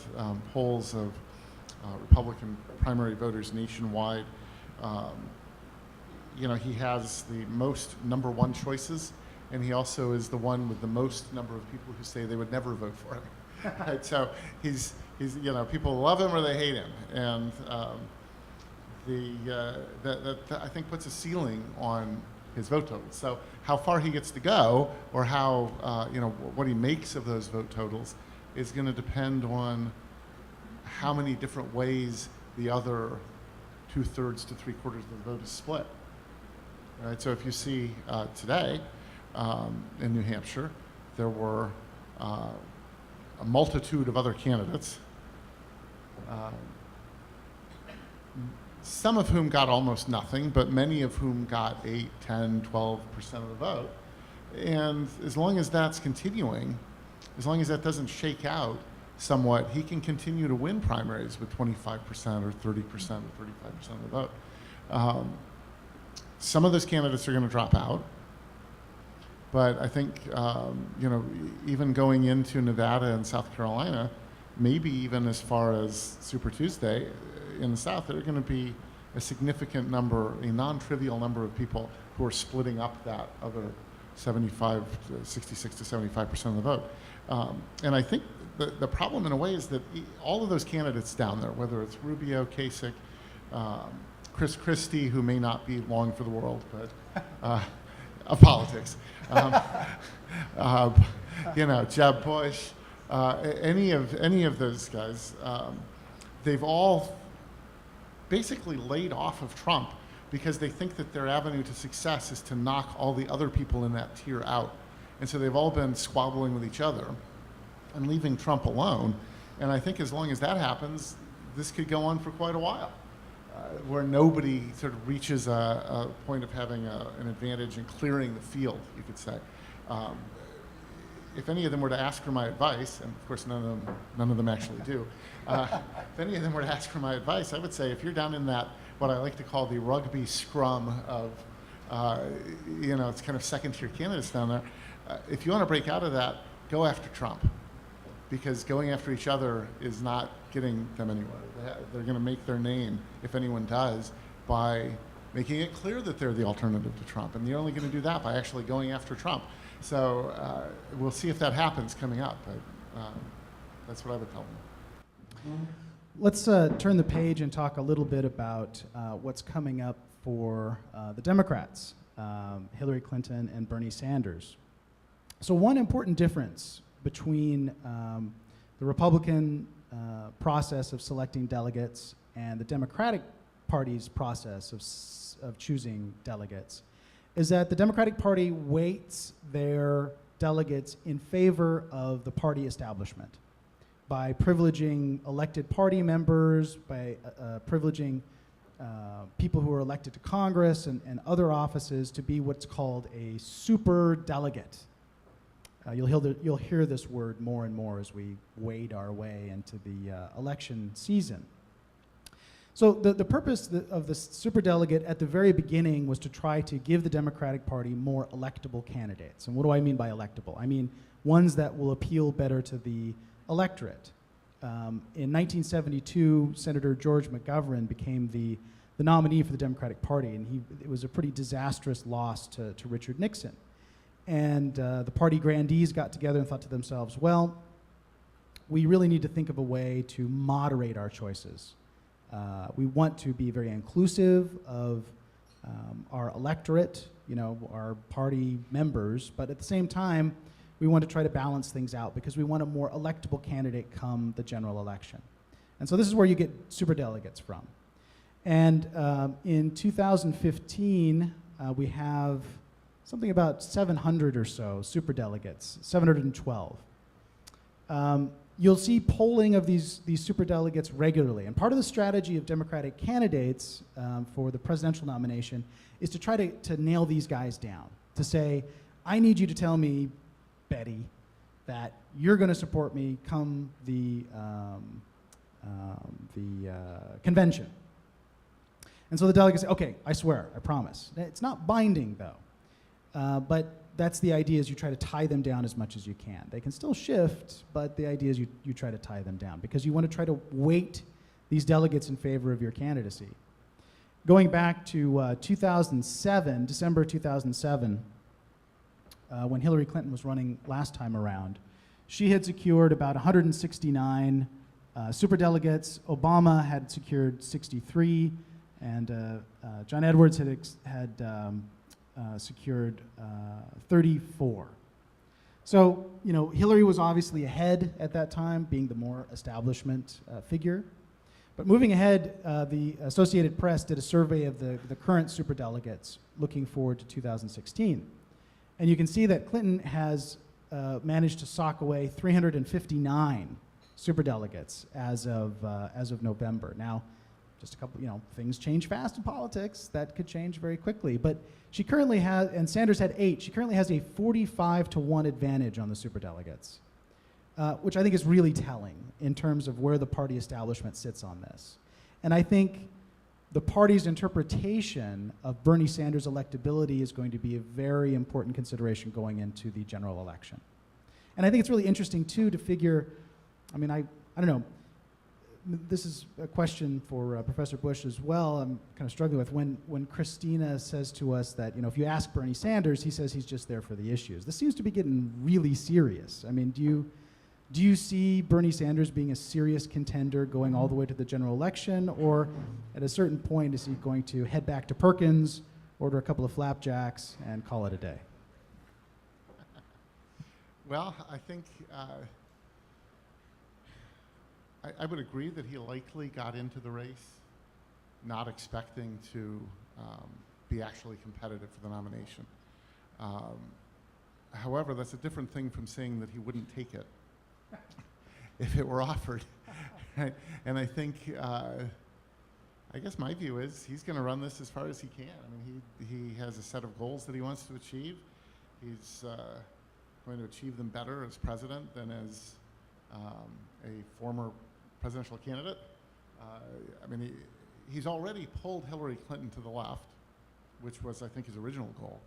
polls of Republican primary voters nationwide, you know, he has the most number one choices, and he also is the one with the most number of people who say they would never vote for him. Right? So he's you know, people love him or they hate him, and that I think puts a ceiling on his vote totals. So how far he gets to go, or how you know, what he makes of those vote totals, is going to depend on how many different ways the other 2/3 to 3/4 of the vote is split. Right. So if you see today in New Hampshire, there were a multitude of other candidates, some of whom got almost nothing, but many of whom got 8, 10, 12% of the vote. And as long as that's continuing, as long as that doesn't shake out somewhat, he can continue to win primaries with 25% or 30% or 35% of the vote. Some of those candidates are going to drop out. But I think, you know, even going into Nevada and South Carolina, maybe even as far as Super Tuesday in the South, there are going to be a significant number, a non-trivial number of people who are splitting up that other 65 to 66 to 75% of the vote. And I think the problem in a way is that all of those candidates down there, whether it's Rubio, Kasich, Chris Christie, who may not be long for the world, but of politics, you know, Jeb Bush, any of those guys, they've all basically laid off of Trump because they think that their avenue to success is to knock all the other people in that tier out. And so they've all been squabbling with each other and leaving Trump alone. And I think as long as that happens, this could go on for quite a while, where nobody sort of reaches a point of having an advantage in clearing the field, you could say. If any of them were to ask for my advice, and of course none of them actually do, if any of them were to ask for my advice, I would say if you're down in that, what I like to call the rugby scrum of, you know, it's kind of second-tier candidates down there, if you want to break out of that, go after Trump. Because going after each other is not getting them anywhere. They're going to make their name, if anyone does, by making it clear that they're the alternative to Trump. And they're only going to do that by actually going after Trump. So we'll see if that happens coming up. But that's what I would tell them. Let's turn the page and talk a little bit about what's coming up for the Democrats, Hillary Clinton and Bernie Sanders. So one important difference between the Republican process of selecting delegates and the Democratic Party's process of choosing delegates is that the Democratic Party weights their delegates in favor of the party establishment by privileging elected party members, by privileging people who are elected to Congress and other offices to be what's called a super delegate. You'll hear this word more and more as we wade our way into the election season. So the purpose of the superdelegate at the very beginning was to try to give the Democratic Party more electable candidates. And what do I mean by electable? I mean ones that will appeal better to the electorate. In 1972, Senator George McGovern became the nominee for the Democratic Party, and it was a pretty disastrous loss to Richard Nixon. And the party grandees got together and thought to themselves, well, we really need to think of a way to moderate our choices. We want to be very inclusive of our electorate, our party members, but at the same time, we want to try to balance things out because we want a more electable candidate come the general election. And so this is where you get superdelegates from. And in 2015, we have something about 700 or so superdelegates, 712. You'll see polling of these superdelegates regularly. And part of the strategy of Democratic candidates for the presidential nomination is to try to nail these guys down, to say, I need you to tell me, Betty, that you're going to support me come the convention. And so the delegates say, okay, I swear, I promise. It's not binding, though. But that's the idea, is you try to tie them down as much as you can. They can still shift, but the idea is you try to tie them down because you want to try to weight these delegates in favor of your candidacy. Going back to 2007, December 2007, when Hillary Clinton was running last time around, she had secured about 169 superdelegates. Obama had secured 63, and John Edwards had secured 34. So, Hillary was obviously ahead at that time, being the more establishment figure. But moving ahead, the Associated Press did a survey of the current superdelegates looking forward to 2016. And you can see that Clinton has managed to sock away 359 superdelegates as of November. Now, just a couple, things change fast in politics. That could change very quickly. But she currently has, and Sanders had 8, she currently has a 45-to-1 advantage on the superdelegates, which I think is really telling in terms of where the party establishment sits on this. And I think the party's interpretation of Bernie Sanders' electability is going to be a very important consideration going into the general election. And I think it's really interesting, too, to figure, I don't know, this is a question for Professor Bush as well. I'm kind of struggling with when Christina says to us that, if you ask Bernie Sanders, he says he's just there for the issues. This seems to be getting really serious. Do you see Bernie Sanders being a serious contender going all the way to the general election, or at a certain point is he going to head back to Perkins, order a couple of flapjacks, and call it a day? Well, I think I would agree that he likely got into the race not expecting to be actually competitive for the nomination. However, that's a different thing from saying that he wouldn't take it if it were offered. Right? And I think, I guess my view is he's going to run this as far as he can. He has a set of goals that he wants to achieve. He's going to achieve them better as president than as a former presidential candidate. He's already pulled Hillary Clinton to the left, which was, I think, his original goal.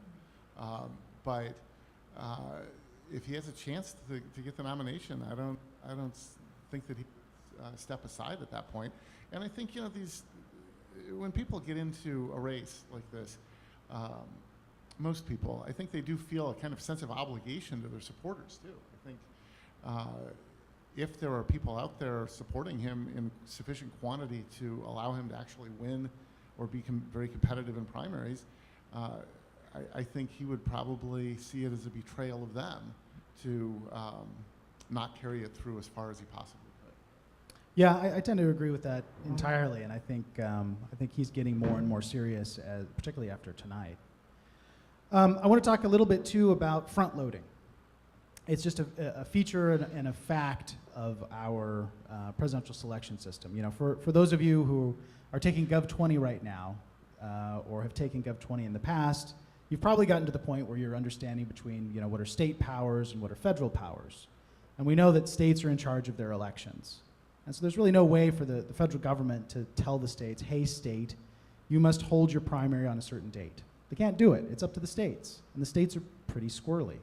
But if he has a chance to get the nomination, I don't think that he step aside at that point. And I think when people get into a race like this, most people, I think they do feel a kind of sense of obligation to their supporters too. I think if there are people out there supporting him in sufficient quantity to allow him to actually win or be very competitive in primaries, I think he would probably see it as a betrayal of them to not carry it through as far as he possibly could. Yeah, I tend to agree with that entirely, and I think he's getting more and more serious, particularly after tonight. I want to talk a little bit too about front loading. It's just a feature and a fact of our presidential selection system. You know, for those of you who are taking Gov 20 right now, or have taken Gov 20 in the past, you've probably gotten to the point where you're understanding between, you know, what are state powers and what are federal powers. And we know that states are in charge of their elections. And so there's really no way for the federal government to tell the states, hey, state, you must hold your primary on a certain date. They can't do it. It's up to the states. And the states are pretty squirrely.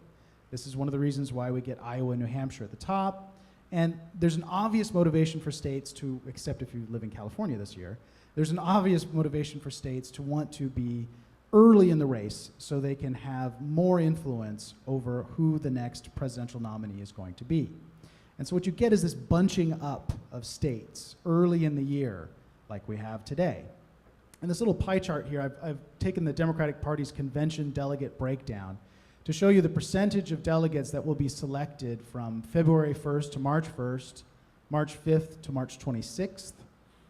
This is one of the reasons why we get Iowa and New Hampshire at the top. And there's an obvious motivation for states to, except if you live in California this year, there's an obvious motivation for states to want to be early in the race so they can have more influence over who the next presidential nominee is going to be. And so what you get is this bunching up of states early in the year, like we have today. And this little pie chart here, I've taken the Democratic Party's convention delegate breakdown to show you the percentage of delegates that will be selected from February 1st to March 1st, March 5th to March 26th,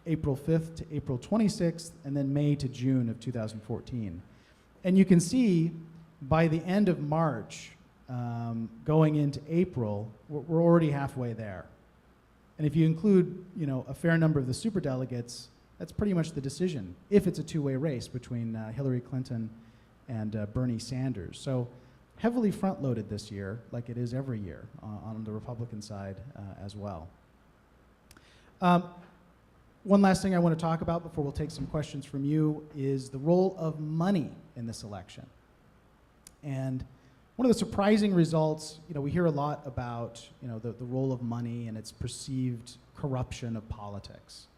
April 5th to April 26th, and then May to June of 2014. And you can see by the end of March, going into April, we're already halfway there. And if you include, you know, a fair number of the superdelegates, that's pretty much the decision, if it's a two-way race between Hillary Clinton and Bernie Sanders. So heavily front-loaded this year, like it is every year on the Republican side as well. One last thing I want to talk about before we'll take some questions from you is the role of money in this election. And one of the surprising results, you know, we hear a lot about, you know, the role of money and its perceived corruption of politics.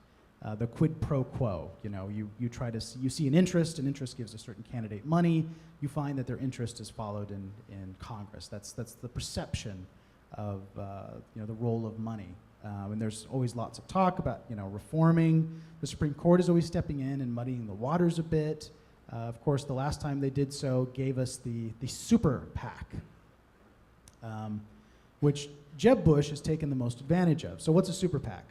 The quid pro quo, you know, you try to see, you see an interest gives a certain candidate money, you find that their interest is followed in Congress. That's the perception of, you know, the role of money. And there's always lots of talk about, you know, reforming. The Supreme Court is always stepping in and muddying the waters a bit. Of course, the last time they did so gave us the super PAC, which Jeb Bush has taken the most advantage of. So what's a super PAC?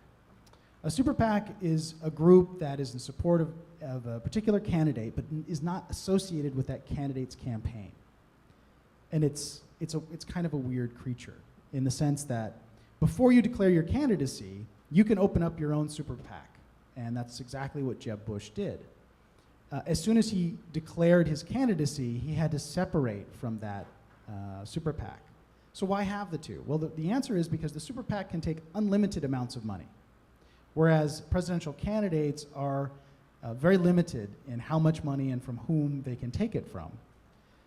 A super PAC is a group that is in support of a particular candidate, but is not associated with that candidate's campaign. And it's kind of a weird creature in the sense that before you declare your candidacy, you can open up your own super PAC. And that's exactly what Jeb Bush did. As soon as he declared his candidacy, he had to separate from that super PAC. So why have the two? Well, the answer is because the super PAC can take unlimited amounts of money, whereas presidential candidates are very limited in how much money and from whom they can take it from.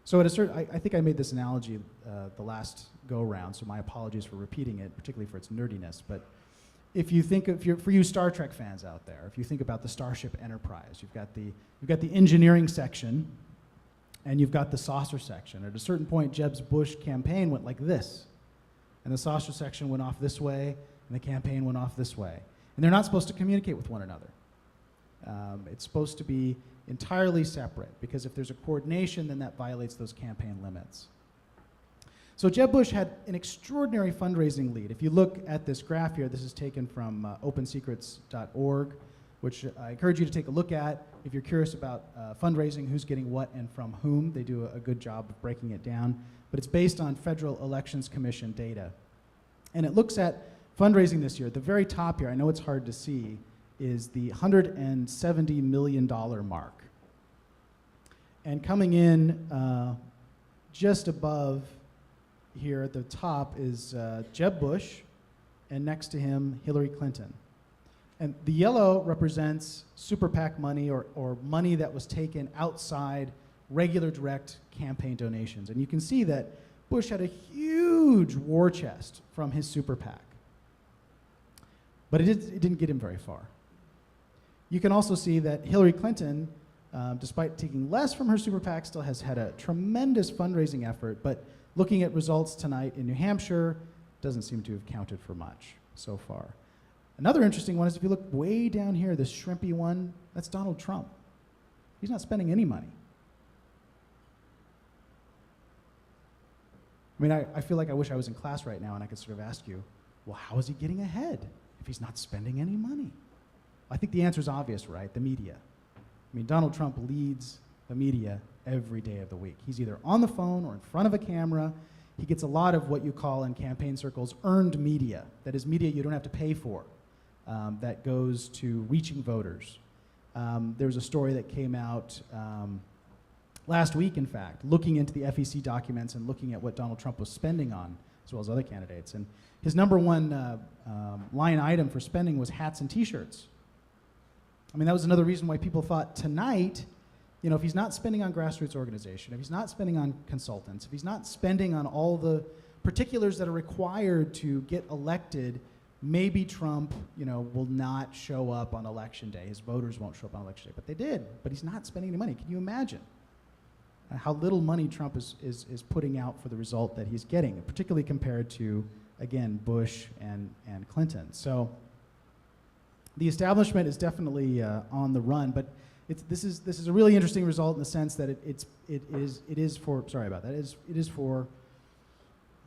So at a certain, I think I made this analogy the last go-round, so my apologies for repeating it, particularly for its nerdiness. But if you think of, for you Star Trek fans out there, if you think about the Starship Enterprise, you've got the engineering section, and you've got the saucer section. At a certain point, Jeb Bush's campaign went like this, and the saucer section went off this way, and the campaign went off this way. And they're not supposed to communicate with one another. It's supposed to be entirely separate, because if there's a coordination, then that violates those campaign limits. So Jeb Bush had an extraordinary fundraising lead. If you look at this graph here, this is taken from opensecrets.org, which I encourage you to take a look at if you're curious about fundraising, who's getting what and from whom. They do a good job of breaking it down. But it's based on Federal Elections Commission data. And it looks at fundraising this year. At the very top here, I know it's hard to see, is the $170 million mark. And coming in just above here at the top is Jeb Bush, and next to him, Hillary Clinton. And the yellow represents super PAC money or money that was taken outside regular direct campaign donations. And you can see that Bush had a huge war chest from his super PAC. But it didn't get him very far. You can also see that Hillary Clinton, despite taking less from her super PAC, still has had a tremendous fundraising effort, but looking at results tonight in New Hampshire, doesn't seem to have counted for much so far. Another interesting one is if you look way down here, this shrimpy one, that's Donald Trump. He's not spending any money. I mean, I feel like I wish I was in class right now and I could sort of ask you, well, how is he getting ahead if he's not spending any money? I think the answer is obvious, right? The media. I mean, Donald Trump leads the media every day of the week. He's either on the phone or in front of a camera. he gets a lot of what you call in campaign circles earned media. That is media you don't have to pay for, that goes to reaching voters. There's a story that came out last week, in fact, looking into the FEC documents and looking at what Donald Trump was spending on, as well as other candidates. And his number one line item for spending was hats and T-shirts. I mean, that was another reason why people thought tonight, you know, if he's not spending on grassroots organization, if he's not spending on consultants, if he's not spending on all the particulars that are required to get elected, maybe Trump, you know, will not show up on election day. His voters won't show up on election day, but they did. But he's not spending any money. Can you imagine how little money Trump is putting out for the result that he's getting, particularly compared to, again, Bush and Clinton? So the establishment is definitely on the run, but this is a really interesting result in the sense that it is for, sorry about that, it is for,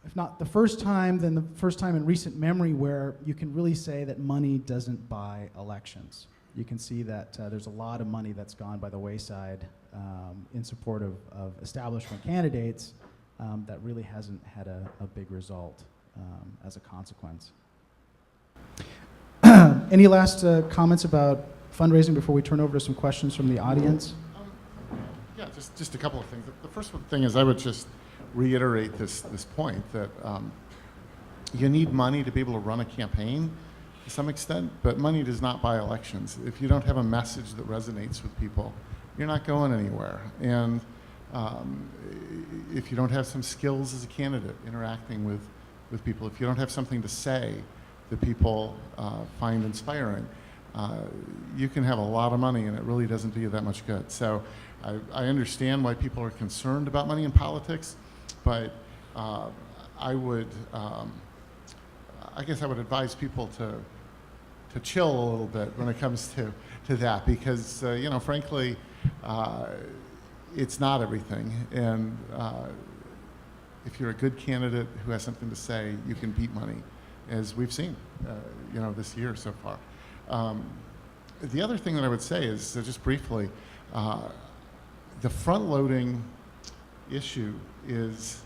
if not the first time, then the first time in recent memory where you can really say that money doesn't buy elections. You can see that there's a lot of money that's gone by the wayside in support of establishment candidates that really hasn't had a big result as a consequence. Any last comments about fundraising before we turn over to some questions from the audience? Yeah, just a couple of things. The first thing is I would just reiterate this point that you need money to be able to run a campaign to some extent, but money does not buy elections. If you don't have a message that resonates with people, you're not going anywhere. And if you don't have some skills as a candidate interacting with people, if you don't have something to say that people find inspiring, you can have a lot of money and it really doesn't do you that much good. So I understand why people are concerned about money in politics, but I guess I would advise people to chill a little bit when it comes to that, because you know, frankly, it's not everything. And if you're a good candidate who has something to say, you can beat money, as we've seen, you know, this year so far. The other thing that I would say is, just briefly, the front-loading issue is,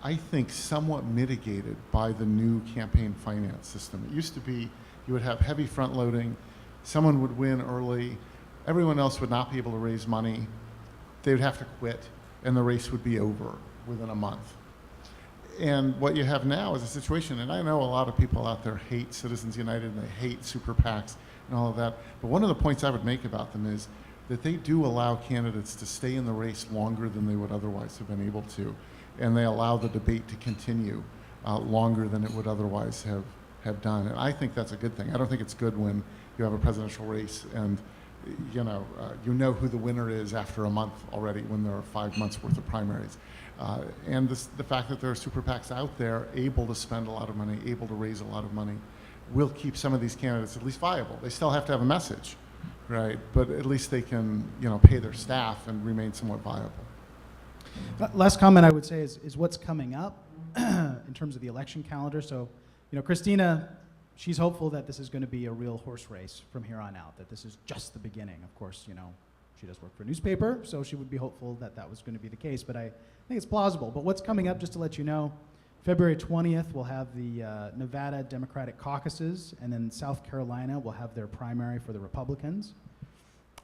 I think, somewhat mitigated by the new campaign finance system. It used to be you would have heavy front-loading, someone would win early, everyone else would not be able to raise money, they would have to quit, and the race would be over within a month. And what you have now is a situation, and I know a lot of people out there hate Citizens United and they hate super PACs and all of that, but one of the points I would make about them is that they do allow candidates to stay in the race longer than they would otherwise have been able to, and they allow the debate to continue longer than it would otherwise have done. And I think that's a good thing. I don't think it's good when you have a presidential race and you know who the winner is after a month already when there are 5 months worth of primaries. And the fact that there are super PACs out there able to spend a lot of money, able to raise a lot of money, will keep some of these candidates at least viable. They still have to have a message, right? But at least they can, you know, pay their staff and remain somewhat viable. Last comment I would say is what's coming up in terms of the election calendar. So, you know, Christina, she's hopeful that this is going to be a real horse race from here on out, that this is just the beginning. Of course, you know, she does work for a newspaper, so she would be hopeful that that was going to be the case, but I think it's plausible. But what's coming up, just to let you know, February 20th, we'll have the Nevada Democratic caucuses, and then South Carolina will have their primary for the Republicans.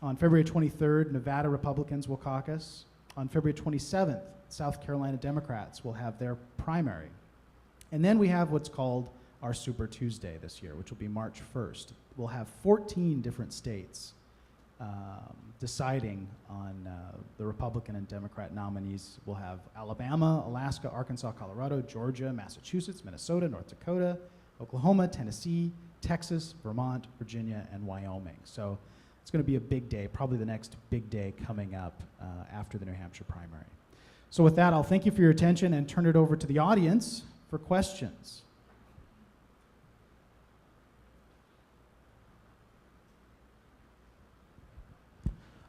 On February 23rd, Nevada Republicans will caucus. On February 27th, South Carolina Democrats will have their primary. And then we have what's called our Super Tuesday this year, which will be March 1st. We'll have 14 different states deciding on the Republican and Democrat nominees. We'll have Alabama, Alaska, Arkansas, Colorado, Georgia, Massachusetts, Minnesota, North Dakota, Oklahoma, Tennessee, Texas, Vermont, Virginia, and Wyoming. So it's going to be a big day, probably the next big day coming up after the New Hampshire primary. So with that, I'll thank you for your attention and turn it over to the audience for questions.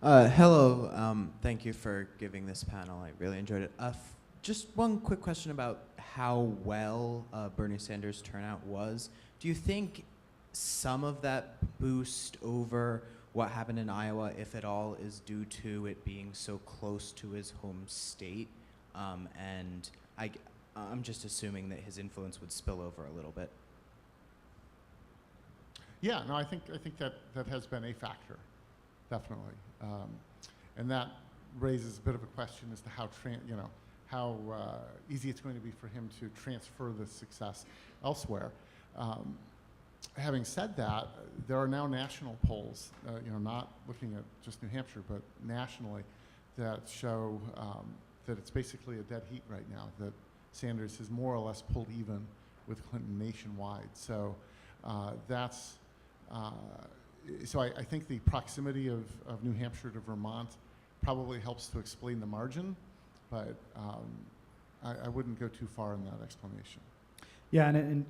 Hello, thank you for giving this panel. I really enjoyed it. Just one quick question about how well Bernie Sanders' turnout was. Do you think some of that boost over what happened in Iowa, if at all, is due to it being so close to his home state? And I'm just assuming that his influence would spill over a little bit. Yeah, no, I think that has been a factor, definitely, and that raises a bit of a question as to how easy it's going to be for him to transfer the success elsewhere. Having said that, there are now national polls, not looking at just New Hampshire, but nationally, that show that it's basically a dead heat right now, that Sanders has more or less pulled even with Clinton nationwide. So so I think the proximity of New Hampshire to Vermont probably helps to explain the margin, but I wouldn't go too far in that explanation. Yeah, and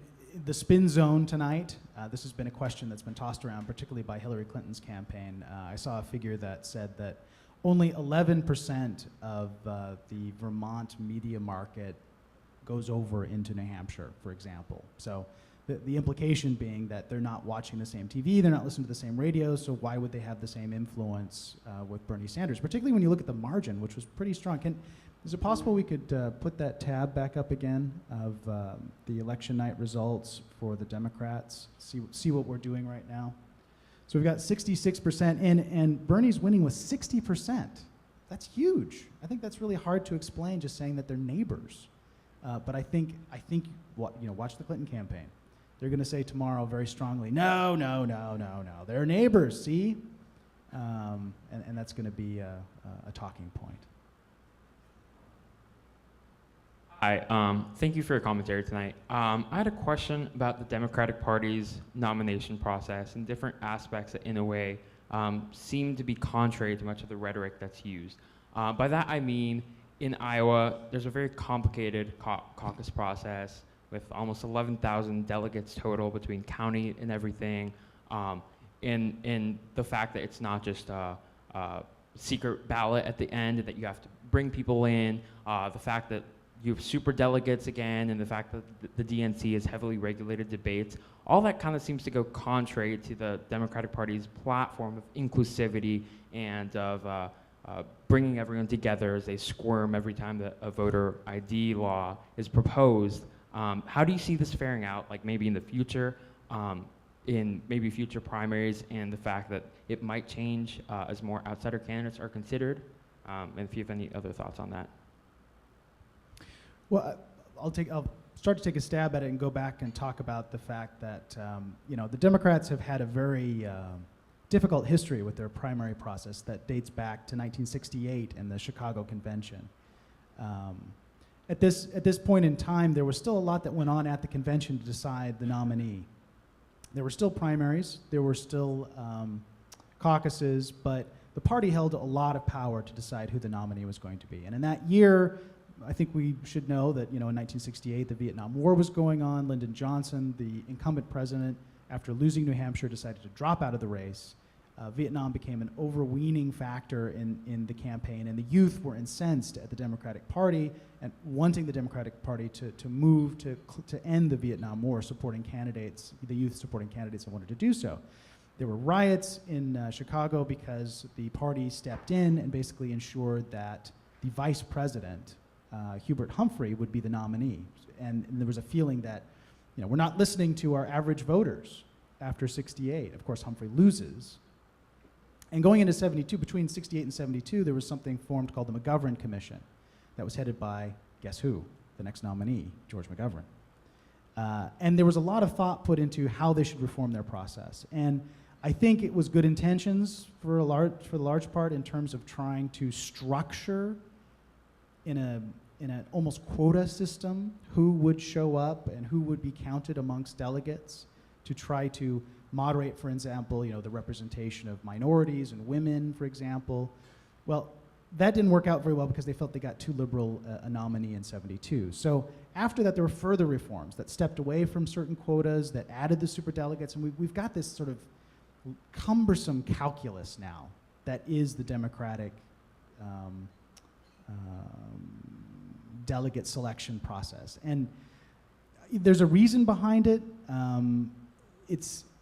the spin zone tonight, this has been a question that's been tossed around, particularly by Hillary Clinton's campaign. I saw a figure that said that only 11% of the Vermont media market goes over into New Hampshire, for example. So the implication being that they're not watching the same TV, they're not listening to the same radio, so why would they have the same influence with Bernie Sanders, particularly when you look at the margin, which was pretty strong. Is it possible we could put that tab back up again of the election night results for the Democrats? See what we're doing right now. So we've got 66% in, and Bernie's winning with 60%. That's huge. I think that's really hard to explain just saying that they're neighbors. But I think watch the Clinton campaign. They're going to say tomorrow very strongly, no, they're neighbors. See, and that's going to be a talking point. Hi, thank you for your commentary tonight. I had a question about the Democratic Party's nomination process and different aspects that, in a way, seem to be contrary to much of the rhetoric that's used. By that I mean, in Iowa, there's a very complicated caucus process with almost 11,000 delegates total between county and everything, and the fact that it's not just a secret ballot at the end, that you have to bring people in, the fact that you have super delegates again, and the fact that the DNC is heavily regulated debates, all that kind of seems to go contrary to the Democratic Party's platform of inclusivity and of bringing everyone together as they squirm every time that a voter ID law is proposed. How do you see this faring out, like maybe in the future, in maybe future primaries, and the fact that it might change as more outsider candidates are considered? And if you have any other thoughts on that. Well, I'll start to take a stab at it and go back and talk about the fact that the Democrats have had a very difficult history with their primary process that dates back to 1968 and the Chicago Convention. At this point in time, there was still a lot that went on at the convention to decide the nominee. There were still primaries, there were still caucuses, but the party held a lot of power to decide who the nominee was going to be. And in that year, I think we should know that, in 1968, the Vietnam War was going on. Lyndon Johnson, the incumbent president, after losing New Hampshire, decided to drop out of the race. Vietnam became an overweening factor in the campaign, and the youth were incensed at the Democratic Party and wanting the Democratic Party to move to end the Vietnam War, supporting candidates, the youth supporting candidates that wanted to do so. There were riots in Chicago because the party stepped in and basically ensured that the vice president, Hubert Humphrey, would be the nominee. And there was a feeling that, we're not listening to our average voters after 68. Of course, Humphrey loses. And going into 72, between 68 and 72, there was something formed called the McGovern Commission that was headed by, guess who? The next nominee, George McGovern. And there was a lot of thought put into how they should reform their process. And I think it was good intentions for the large part in terms of trying to structure in an almost quota system who would show up and who would be counted amongst delegates to try to moderate, for example, the representation of minorities and women, for example. Well, that didn't work out very well because they felt they got too liberal a nominee in 72. So after that, there were further reforms that stepped away from certain quotas, that added the superdelegates, and we've got this sort of cumbersome calculus now that is the Democratic delegate selection process. And there's a reason behind it.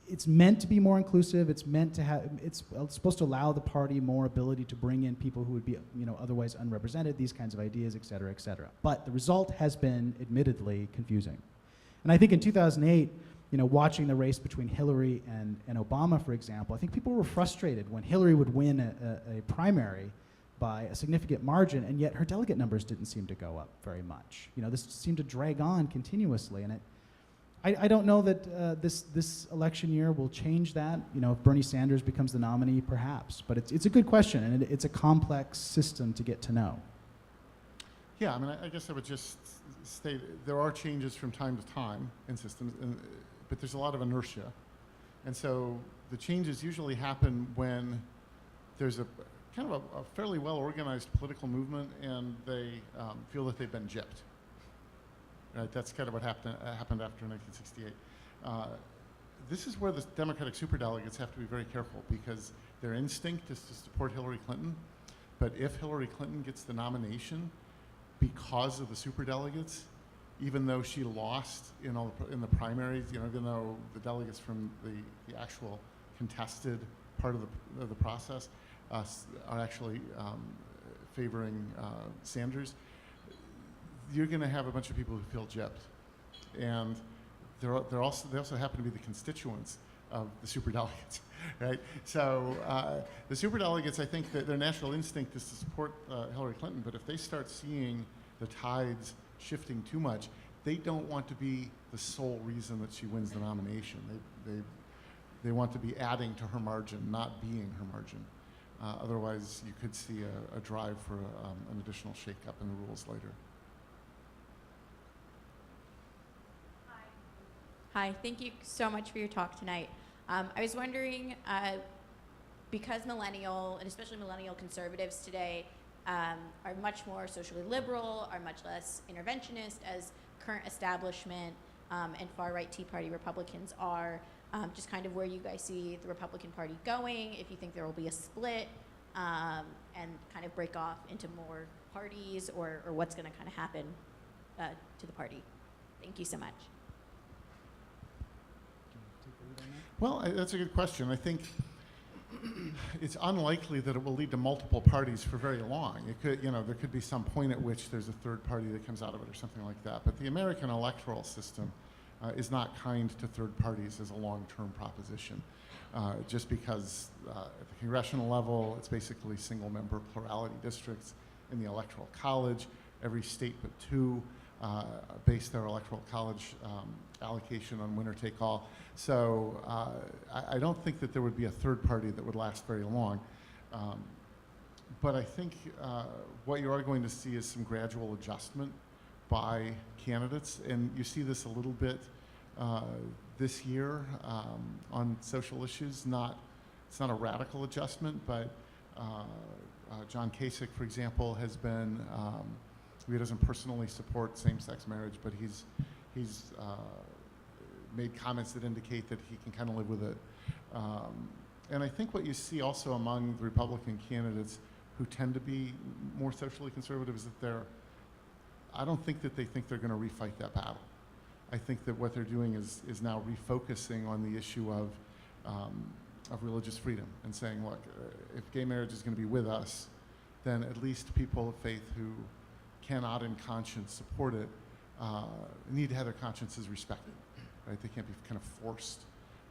it's meant to be more inclusive. It's meant to have. It's supposed to allow the party more ability to bring in people who would be, otherwise unrepresented. These kinds of ideas, et cetera, et cetera. But the result has been admittedly confusing. And I think in 2008, watching the race between Hillary and Obama, for example, I think people were frustrated when Hillary would win a primary by a significant margin, and yet her delegate numbers didn't seem to go up very much. This seemed to drag on continuously, and I don't know that this election year will change that. If Bernie Sanders becomes the nominee, perhaps. But it's a good question, and it's a complex system to get to know. Yeah, I guess I would just state there are changes from time to time in systems, but there's a lot of inertia. And so the changes usually happen when there's a kind of a fairly well-organized political movement and they feel that they've been gypped. Right, that's kind of what happened after 1968. This is where the Democratic superdelegates have to be very careful because their instinct is to support Hillary Clinton, but if Hillary Clinton gets the nomination because of the superdelegates, even though she lost in the primaries, even though the delegates from the actual contested part of the process are actually favoring Sanders, you're going to have a bunch of people who feel gypped, and they also happen to be the constituents of the superdelegates, right? So the superdelegates, I think that their natural instinct is to support Hillary Clinton, but if they start seeing the tides shifting too much, they don't want to be the sole reason that she wins the nomination. They want to be adding to her margin, not being her margin. Otherwise, you could see a drive for an additional shakeup in the rules later. Hi, thank you so much for your talk tonight. I was wondering, because millennial, and especially millennial conservatives today, are much more socially liberal, are much less interventionist as current establishment and far-right Tea Party Republicans are, just kind of where you guys see the Republican Party going, if you think there will be a split and kind of break off into more parties, or what's going to kind of happen to the party. Thank you so much. Well, that's a good question. I think it's unlikely that it will lead to multiple parties for very long. It could, there could be some point at which there's a third party that comes out of it or something like that. But the American electoral system is not kind to third parties as a long-term proposition. Just because at the congressional level, it's basically single-member plurality districts. In the Electoral College, every state but two base their Electoral College allocation on winner-take-all. So I don't think that there would be a third party that would last very long. But I think what you are going to see is some gradual adjustment by candidates. And you see this a little bit this year on social issues. It's not a radical adjustment, but John Kasich, for example, has been, he doesn't personally support same-sex marriage, but he's made comments that indicate that he can kind of live with it. And I think what you see also among the Republican candidates who tend to be more socially conservative is that I don't think that they think they're going to refight that battle. I think that what they're doing is now refocusing on the issue of religious freedom and saying, look, if gay marriage is going to be with us, then at least people of faith who cannot in conscience support it need to have their consciences respected, right? They can't be kind of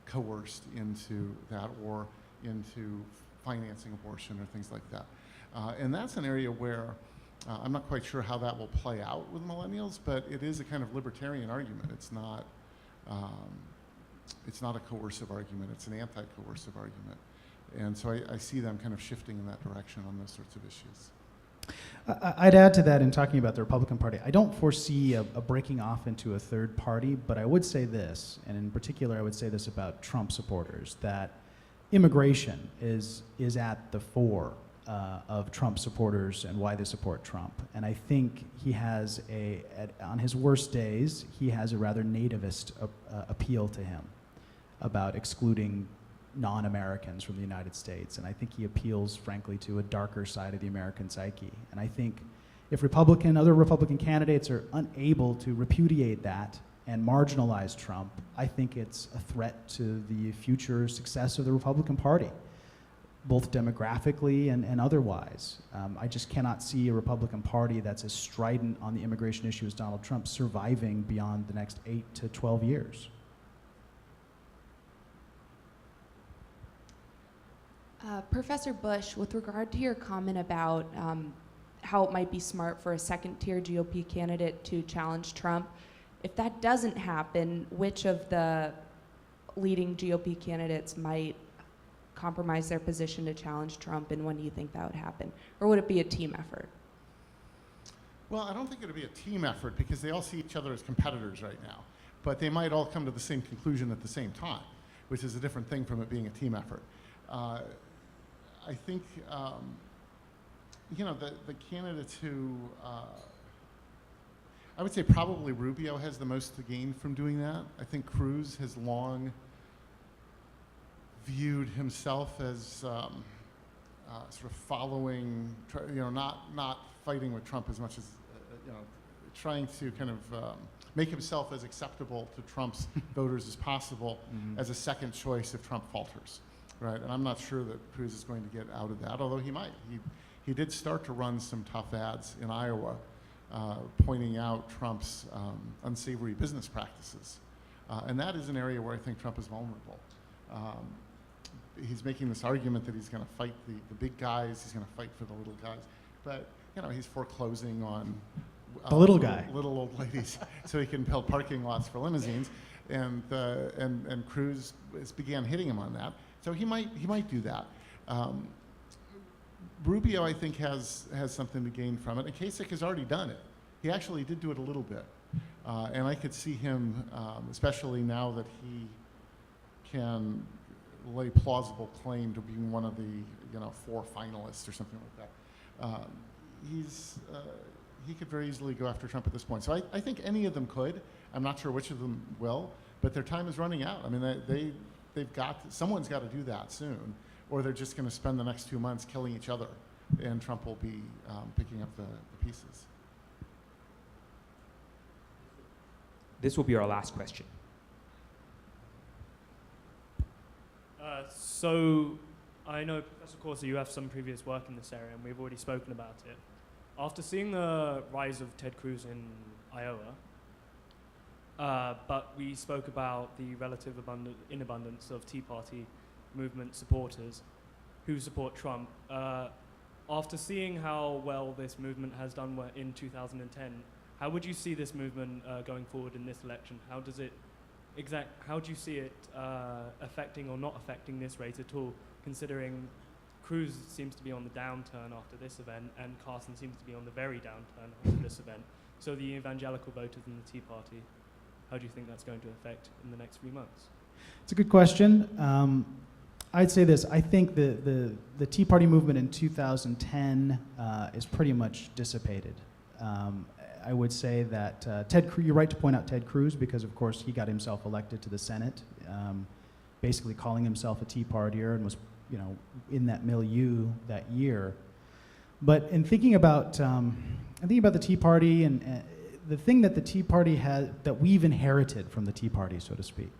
coerced into that or into financing abortion or things like that. And that's an area where I'm not quite sure how that will play out with millennials, but it is a kind of libertarian argument. It's not a coercive argument. It's an anti-coercive argument. And so I see them kind of shifting in that direction on those sorts of issues. I'd add to that in talking about the Republican Party. I don't foresee a breaking off into a third party, but I would say this, and in particular I would say this about Trump supporters, that immigration is at the fore of Trump supporters and why they support Trump. And I think he has on his worst days, he has a rather nativist appeal to him about excluding non-Americans from the United States. And I think he appeals, frankly, to a darker side of the American psyche. And I think if other Republican candidates are unable to repudiate that and marginalize Trump, I think it's a threat to the future success of the Republican Party, both demographically and otherwise. I just cannot see a Republican Party that's as strident on the immigration issue as Donald Trump surviving beyond the next 8 to 12 years. Professor Bush, with regard to your comment about how it might be smart for a second-tier GOP candidate to challenge Trump, if that doesn't happen, which of the leading GOP candidates might compromise their position to challenge Trump, and when do you think that would happen? Or would it be a team effort? Well, I don't think it would be a team effort because they all see each other as competitors right now. But they might all come to the same conclusion at the same time, which is a different thing from it being a team effort. I think, you know, the candidates who, I would say probably Rubio has the most to gain from doing that. I think Cruz has long viewed himself as sort of following, you know, not fighting with Trump as much as, you know, trying to kind of make himself as acceptable to Trump's voters as possible as a second choice if Trump falters, right? And I'm not sure that Cruz is going to get out of that, although he might. He did start to run some tough ads in Iowa, pointing out Trump's unsavory business practices. And that is an area where I think Trump is vulnerable. He's making this argument that he's going to fight the big guys, he's going to fight for the little guys, but you know, he's foreclosing on the little guy, little old ladies, so he can build parking lots for limousines, and Cruz began hitting him on that. So he might do that. Rubio, I think, has something to gain from it, and Kasich has already done it. He actually did do it a little bit, and I could see him, especially now that he can lay plausible claim to being one of the 4 finalists or something like that. He could very easily go after Trump at this point. So I think any of them could. I'm not sure which of them will, but their time is running out. I mean, someone's got to do that soon, or they're just going to spend the next 2 months killing each other, and Trump will be picking up the pieces. This will be our last question. So I know, Professor Corser, you have some previous work in this area, and we've already spoken about it. After seeing the rise of Ted Cruz in Iowa, but we spoke about the relative inabundance of Tea Party movement supporters who support Trump. After seeing how well this movement has done in 2010, how would you see this movement going forward in this election? How do you see it affecting or not affecting this race at all, considering Cruz seems to be on the downturn after this event, and Carson seems to be on the very downturn after this event? So the evangelical voters in the Tea Party, how do you think that's going to affect in the next few months? It's a good question. I'd say this. I think the Tea Party movement in 2010 is pretty much dissipated. I would say that you're right to point out Ted Cruz, because of course he got himself elected to the Senate, basically calling himself a Tea Partier, and was in that milieu that year. But in thinking about the Tea Party, and the thing that the Tea Party that we've inherited from the Tea Party, so to speak,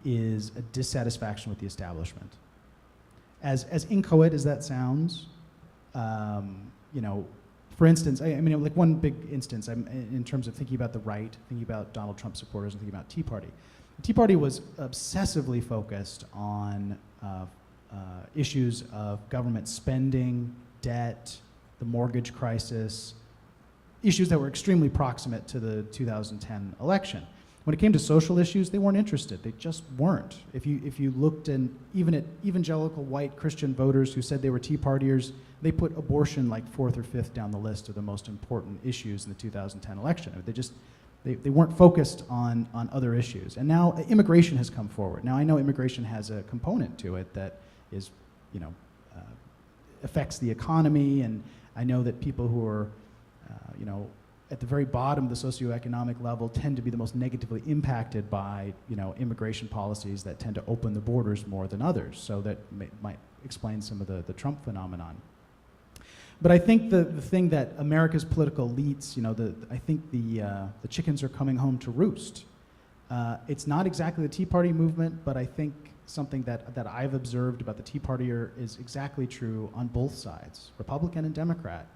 is a dissatisfaction with the establishment. As inchoate as that sounds, for instance, I mean, like one big instance, in terms of thinking about the right, thinking about Donald Trump supporters, and thinking about Tea Party. The Tea Party was obsessively focused on issues of government spending, debt, the mortgage crisis, issues that were extremely proximate to the 2010 election. When it came to social issues, they weren't interested. They just weren't. If you looked even at evangelical white Christian voters who said they were Tea Partiers, they put abortion like 4th or 5th down the list of the most important issues in the 2010 election. They weren't focused on other issues. And now immigration has come forward. Now I know immigration has a component to it that is, affects the economy, and I know that people who are, at the very bottom of the socioeconomic level tend to be the most negatively impacted by, immigration policies that tend to open the borders more than others. So that might explain some of the Trump phenomenon. But I think the thing that America's political elites, I think the chickens are coming home to roost. It's not exactly the Tea Party movement, but I think something that I've observed about the Tea Partier is exactly true on both sides, Republican and Democrat,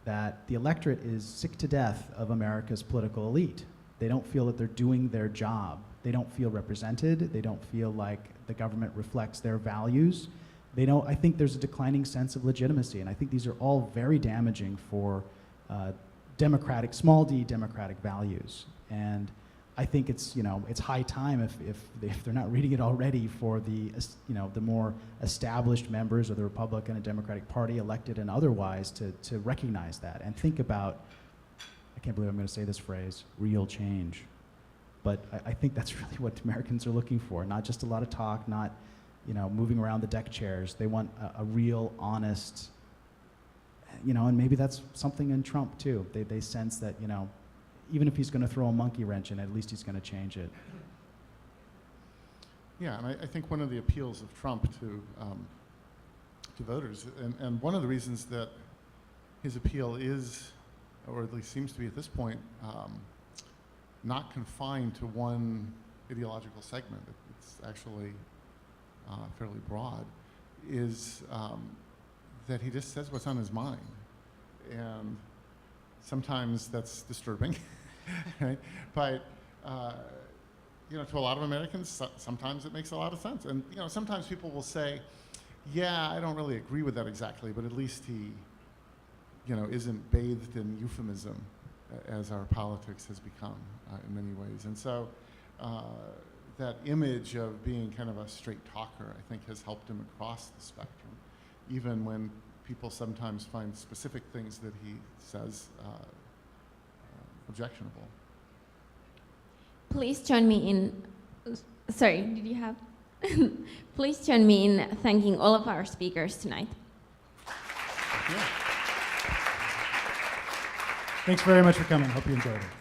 that the electorate is sick to death of America's political elite. They don't feel that they're doing their job. They don't feel represented. They don't feel like the government reflects their values. I think there's a declining sense of legitimacy, and I think these are all very damaging for democratic, small d democratic values. And I think it's high time if they're not reading it already for the more established members of the Republican and Democratic Party, elected and otherwise, to recognize that and think about, I can't believe I'm going to say this phrase, real change. But I think that's really what Americans are looking for, not just a lot of talk, not moving around the deck chairs. They want a real, honest, and maybe that's something in Trump too. They sense that, even if he's going to throw a monkey wrench in it, at least he's going to change it. Yeah, and I think one of the appeals of Trump to voters, and one of the reasons that his appeal is, or at least seems to be at this point, not confined to one ideological segment, it's actually fairly broad, is that he just says what's on his mind. And sometimes that's disturbing, right? But to a lot of Americans, sometimes it makes a lot of sense. And sometimes people will say, yeah, I don't really agree with that exactly, but at least he isn't bathed in euphemism as our politics has become in many ways. And so that image of being kind of a straight talker, I think, has helped him across the spectrum, even when people sometimes find specific things that he says objectionable. Please join me in, sorry, did you have? Please join me in thanking all of our speakers tonight. Yeah. Thanks very much for coming. Hope you enjoyed it.